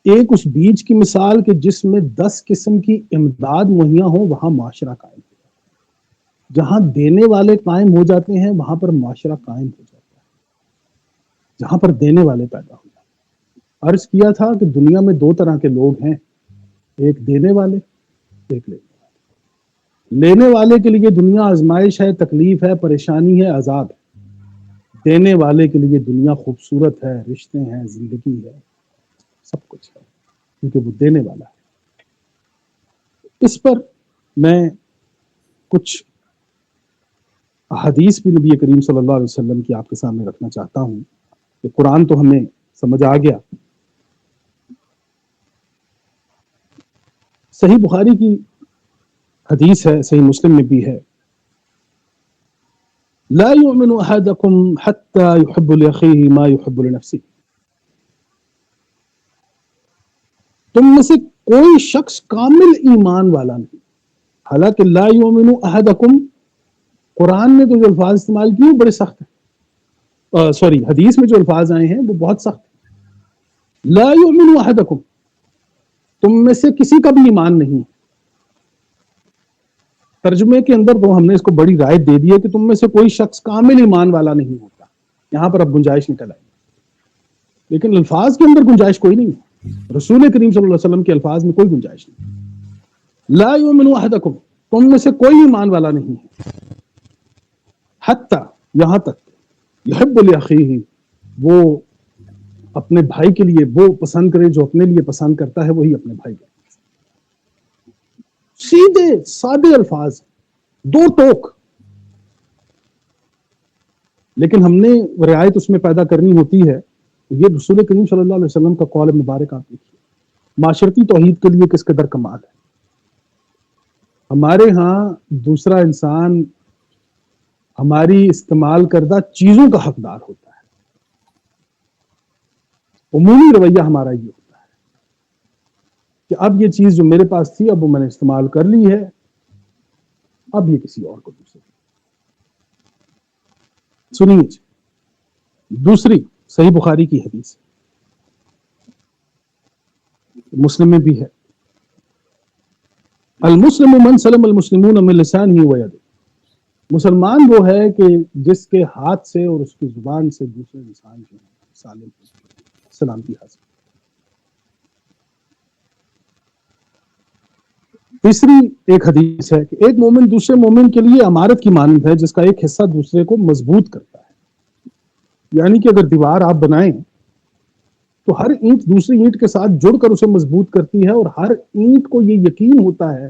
S1: ایک اس بیج کی مثال کہ جس میں 10 قسم کی امداد مہیا ہو، وہاں معاشرہ قائم ہو جاتا ہے۔ جہاں دینے والے قائم ہو جاتے ہیں وہاں پر معاشرہ قائم ہو جاتا ہے، جہاں پر دینے والے پیدا ہو جاتے ہیں۔ عرض کیا تھا کہ دنیا میں 2 طرح کے لوگ ہیں، ایک دینے والے، ایک لینے والے۔ لینے والے کے لیے دنیا آزمائش ہے، تکلیف ہے، پریشانی ہے، عذاب ہے۔ دینے والے کے لیے دنیا خوبصورت ہے، رشتے ہیں، زندگی ہے، سب کچھ ہے، کیونکہ وہ دینے والا ہے۔ اس پر میں کچھ احادیث بھی نبی کریم صلی اللہ علیہ وسلم کی آپ کے سامنے رکھنا چاہتا ہوں کہ قرآن تو ہمیں سمجھ آ گیا۔ صحیح بخاری کی حدیث ہے، صحیح مسلم میں بھی ہے، لا يؤمن احدكم حتى يحب لاخيه ما يحب لنفسه، تم میں سے کوئی شخص کامل ایمان والا نہیں۔ حالانکہ لا يؤمن احدكم، قرآن نے تو جو الفاظ استعمال کیے بڑے سخت ہیں، حدیث میں جو الفاظ آئے ہیں وہ بہت سخت ہیں۔ لا يؤمن احدكم، تم میں سے کسی کا بھی ایمان نہیں۔ ترجمے کے اندر تو ہم نے اس کو بڑی رائے دے دی ہے کہ تم میں سے کوئی شخص کامل ایمان والا نہیں ہوتا، یہاں پر اب گنجائش نکل آئی، لیکن الفاظ کے اندر گنجائش کوئی نہیں ہے، رسول کریم صلی اللہ علیہ وسلم کے الفاظ میں کوئی گنجائش نہیں۔ لا یؤمن احدکم، تم میں سے کوئی ایمان والا نہیں ہے، حتی، یہاں تک، یحب لاخیہ، وہ اپنے بھائی کے لیے وہ پسند کرے جو اپنے لیے پسند کرتا ہے، وہی اپنے بھائی کا۔ سیدھے سادے الفاظ، 2 ٹوک، لیکن ہم نے رعایت اس میں پیدا کرنی ہوتی ہے۔ یہ رسول کریم صلی اللہ علیہ وسلم کا قول مبارک آپ دیکھیے، معاشرتی توحید کے لیے کس قدر کمال ہے۔ ہمارے ہاں دوسرا انسان ہماری استعمال کردہ چیزوں کا حقدار ہوتا ہے، عمومی رویہ ہمارا یہ ہوتا ہے کہ اب یہ چیز جو میرے پاس تھی اب وہ میں نے استعمال کر لی ہے، اب یہ کسی اور کو دوسرے۔ سنیے دوسری صحیح بخاری کی حدیث، مسلم میں بھی ہے، المسلم من سلم المسلمون من لسانه ویده، مسلمان وہ ہے کہ جس کے ہاتھ سے اور اس کی زبان سے دوسرے انسان جو ہیں سالم سلامتی حاصل۔ تیسری ایک حدیث ہے کہ ایک مومن دوسرے مومن کے لیے امارت کی مانند ہے جس کا ایک حصہ دوسرے کو مضبوط کرتا ہے۔ یعنی کہ اگر دیوار آپ بنائیں تو ہر اینٹ دوسری اینٹ کے ساتھ جڑ کر اسے مضبوط کرتی ہے، اور ہر اینٹ کو یہ یقین ہوتا ہے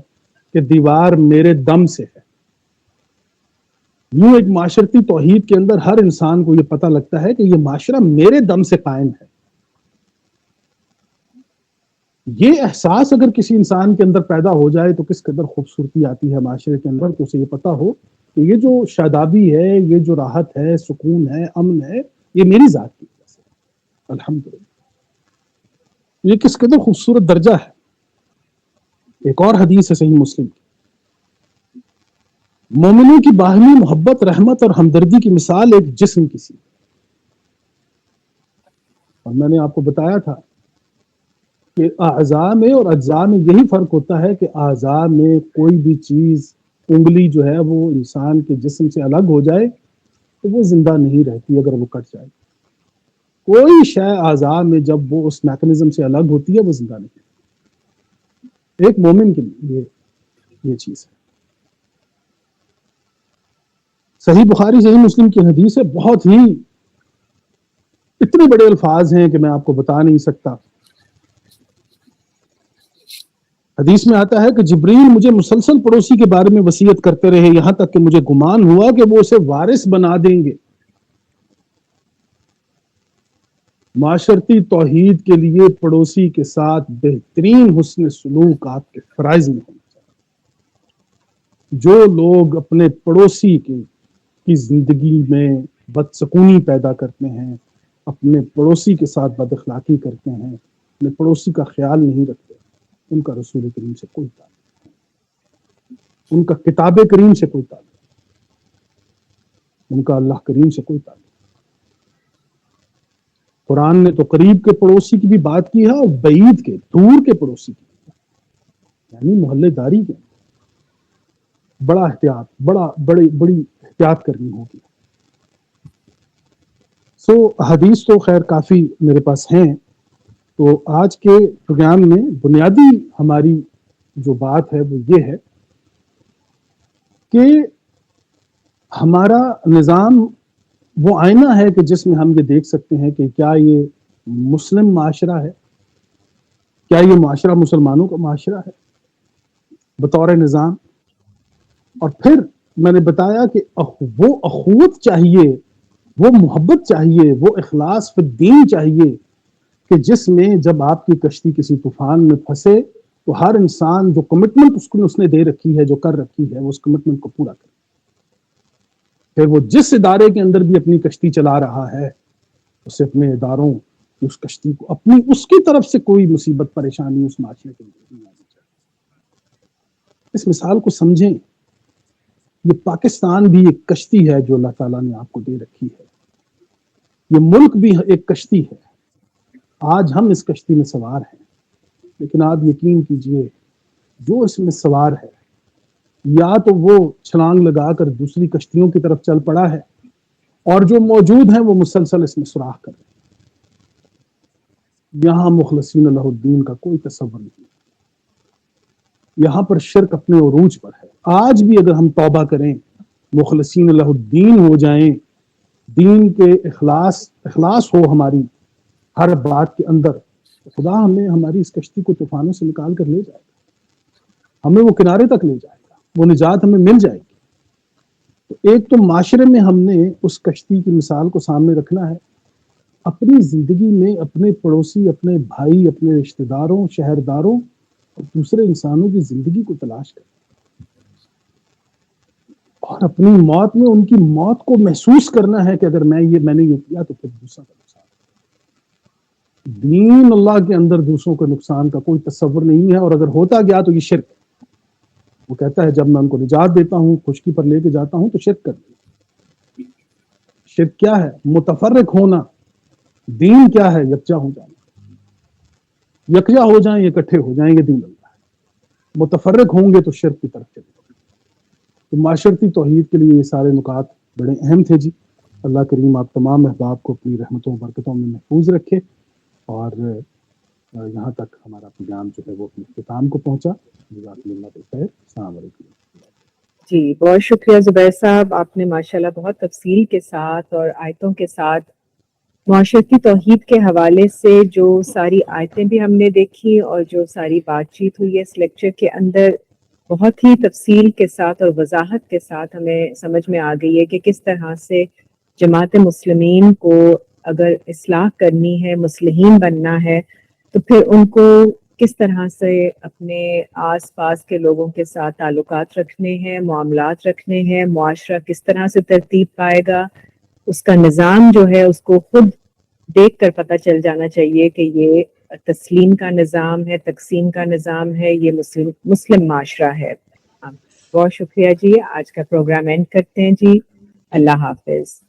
S1: کہ دیوار میرے دم سے ہے. یوں ایک معاشرتی توحید کے اندر ہر انسان کو یہ پتہ لگتا ہے کہ یہ معاشرہ میرے دم سے قائم ہے. یہ احساس اگر کسی انسان کے اندر پیدا ہو جائے تو کس قدر خوبصورتی آتی ہے معاشرے کے اندر. تو اسے یہ پتہ ہو کہ یہ جو شادابی ہے، یہ جو راحت ہے، سکون ہے، امن ہے، یہ میری ذات کی وجہ سے. الحمدللہ. یہ کس قدر خوبصورت درجہ ہے. ایک اور حدیث ہے صحیح مسلم کی، مومنوں کی باہمی محبت، رحمت اور ہمدردی کی مثال ایک جسم کی سی. اور میں نے آپ کو بتایا تھا کہ اعضاء میں اور اجزاء میں یہی فرق ہوتا ہے کہ اعضاء میں کوئی بھی چیز، انگلی جو ہے وہ انسان کے جسم سے الگ ہو جائے تو وہ زندہ نہیں رہتی اگر وہ کٹ جائے. کوئی شے اعضاء میں جب وہ اس میکانزم سے الگ ہوتی ہے وہ زندہ نہیں رہتی. ایک مومن کے لیے یہ چیز ہے. صحیح بخاری صحیح مسلم کی حدیث ہے، بہت ہی اتنے بڑے الفاظ ہیں کہ میں آپ کو بتا نہیں سکتا. حدیث میں آتا ہے کہ جبریل مجھے مسلسل پڑوسی کے بارے میں وصیت کرتے رہے، یہاں تک کہ مجھے گمان ہوا کہ وہ اسے وارث بنا دیں گے. معاشرتی توحید کے لیے پڑوسی کے ساتھ بہترین حسن سلوک آپ کے فرائض میں ہونا چاہیے. جو لوگ اپنے پڑوسی کی زندگی میں بدسکونی پیدا کرتے ہیں، اپنے پڑوسی کے ساتھ بد اخلاقی کرتے ہیں، اپنے پڑوسی کا خیال نہیں رکھتے، ان کا رسول کریم سے کوئی تعلق نہیں، ان کا کتاب کریم سے کوئی تعلق نہیں، ان کا اللہ کریم سے کوئی تعلق نہیں. قرآن نے تو قریب کے پڑوسی کی بھی بات کی ہے اور بعید کے، دور کے پڑوسی کی، یعنی محلے داری کے بڑا احتیاط، بڑی احتیاط کرنی ہوگی. حدیث تو خیر کافی میرے پاس ہیں. تو آج کے پروگرام میں بنیادی ہماری جو بات ہے وہ یہ ہے کہ ہمارا نظام وہ آئینہ ہے کہ جس میں ہم یہ دیکھ سکتے ہیں کہ کیا یہ مسلم معاشرہ ہے، کیا یہ معاشرہ مسلمانوں کا معاشرہ ہے بطور نظام. اور پھر میں نے بتایا کہ وہ اخوت چاہیے، وہ محبت چاہیے، وہ اخلاص فی الدین چاہیے کہ جس میں جب آپ کی کشتی کسی طوفان میں پھنسے تو ہر انسان جو کمٹمنٹ اس نے دے رکھی ہے، جو کر رکھی ہے، وہ اس کمٹمنٹ کو پورا کرے. پھر وہ جس ادارے کے اندر بھی اپنی کشتی چلا رہا ہے اسے اپنے اداروں کی اس کشتی کو اس کی طرف سے کوئی مصیبت پریشانی اس معاشرے کے اندر نہیں آنی چاہیے. اس مثال کو سمجھیں. یہ پاکستان بھی ایک کشتی ہے جو اللہ تعالیٰ نے آپ کو دے رکھی ہے. یہ ملک بھی ایک کشتی ہے. آج ہم اس کشتی میں سوار ہیں، لیکن آپ یقین کیجئے جو اس میں سوار ہے یا تو وہ چھلانگ لگا کر دوسری کشتیوں کی طرف چل پڑا ہے، اور جو موجود ہیں وہ مسلسل اس میں سوراخ کر رہے ہیں. یہاں مخلصین اللہ الدین کا کوئی تصور نہیں. یہاں پر شرک اپنے عروج پر ہے. آج بھی اگر ہم توبہ کریں، مخلصین اللہ الدین ہو جائیں، دین کے اخلاص ہو ہماری ہر بات کے اندر، خدا ہمیں ہماری اس کشتی کو طوفانوں سے نکال کر لے جائے گا، ہمیں وہ کنارے تک لے جائے گا، وہ نجات ہمیں مل جائے گی. تو ایک تو معاشرے میں ہم نے اس کشتی کی مثال کو سامنے رکھنا ہے. اپنی زندگی میں اپنے پڑوسی، اپنے بھائی، اپنے رشتہ داروں، شہرداروں اور دوسرے انسانوں کی زندگی کو تلاش کریں، اور اپنی موت میں ان کی موت کو محسوس کرنا ہے کہ اگر میں نے یہ کیا تو پھر دوسرا کا نقصان. دین اللہ کے اندر دوسروں کے نقصان کا کوئی تصور نہیں ہے، اور اگر ہوتا گیا تو یہ شرک ہے. وہ کہتا ہے جب میں ان کو نجات دیتا ہوں، خشکی پر لے کے جاتا ہوں تو شرک کر دیں. شرک کیا ہے؟ متفرق ہونا. دین کیا ہے؟ یکجا ہو جانا. یکجا ہو جائیں، اکٹھے ہو جائیں گے، دین اللہ ہے. متفرق ہوں گے تو شرک کی طرف چلے گا. تو معاشرتی توحید کے لیے یہ سارے نکات بڑے اہم تھے. جی اللہ کریم آپ تمام احباب کو اپنی رحمتوں برکتوں میں محفوظ رکھے. اور یہاں تک ہمارا پروگرام جو ہے وہ اپنے اختتام کو پہنچا. جزاکم اللہ خیر. السلام علیکم.
S2: جی بہت شکریہ زبیر صاحب، آپ نے ماشاءاللہ بہت تفصیل کے ساتھ اور آیتوں کے ساتھ معاشرتی توحید کے حوالے سے جو ساری آیتیں بھی ہم نے دیکھی اور جو ساری بات چیت ہوئی ہے اس لیکچر کے اندر، بہت ہی تفصیل کے ساتھ اور وضاحت کے ساتھ ہمیں سمجھ میں آ گئی ہے کہ کس طرح سے جماعت مسلمین کو اگر اصلاح کرنی ہے، مصلحین بننا ہے، تو پھر ان کو کس طرح سے اپنے آس پاس کے لوگوں کے ساتھ تعلقات رکھنے ہیں، معاملات رکھنے ہیں، معاشرہ کس طرح سے ترتیب پائے گا، اس کا نظام جو ہے اس کو خود دیکھ کر پتہ چل جانا چاہیے کہ یہ تسلیم کا نظام ہے، تقسیم کا نظام ہے، یہ مسلم معاشرہ ہے۔ بہت شکریہ جی، آج کا پروگرام اینڈ کرتے ہیں جی، اللہ حافظ۔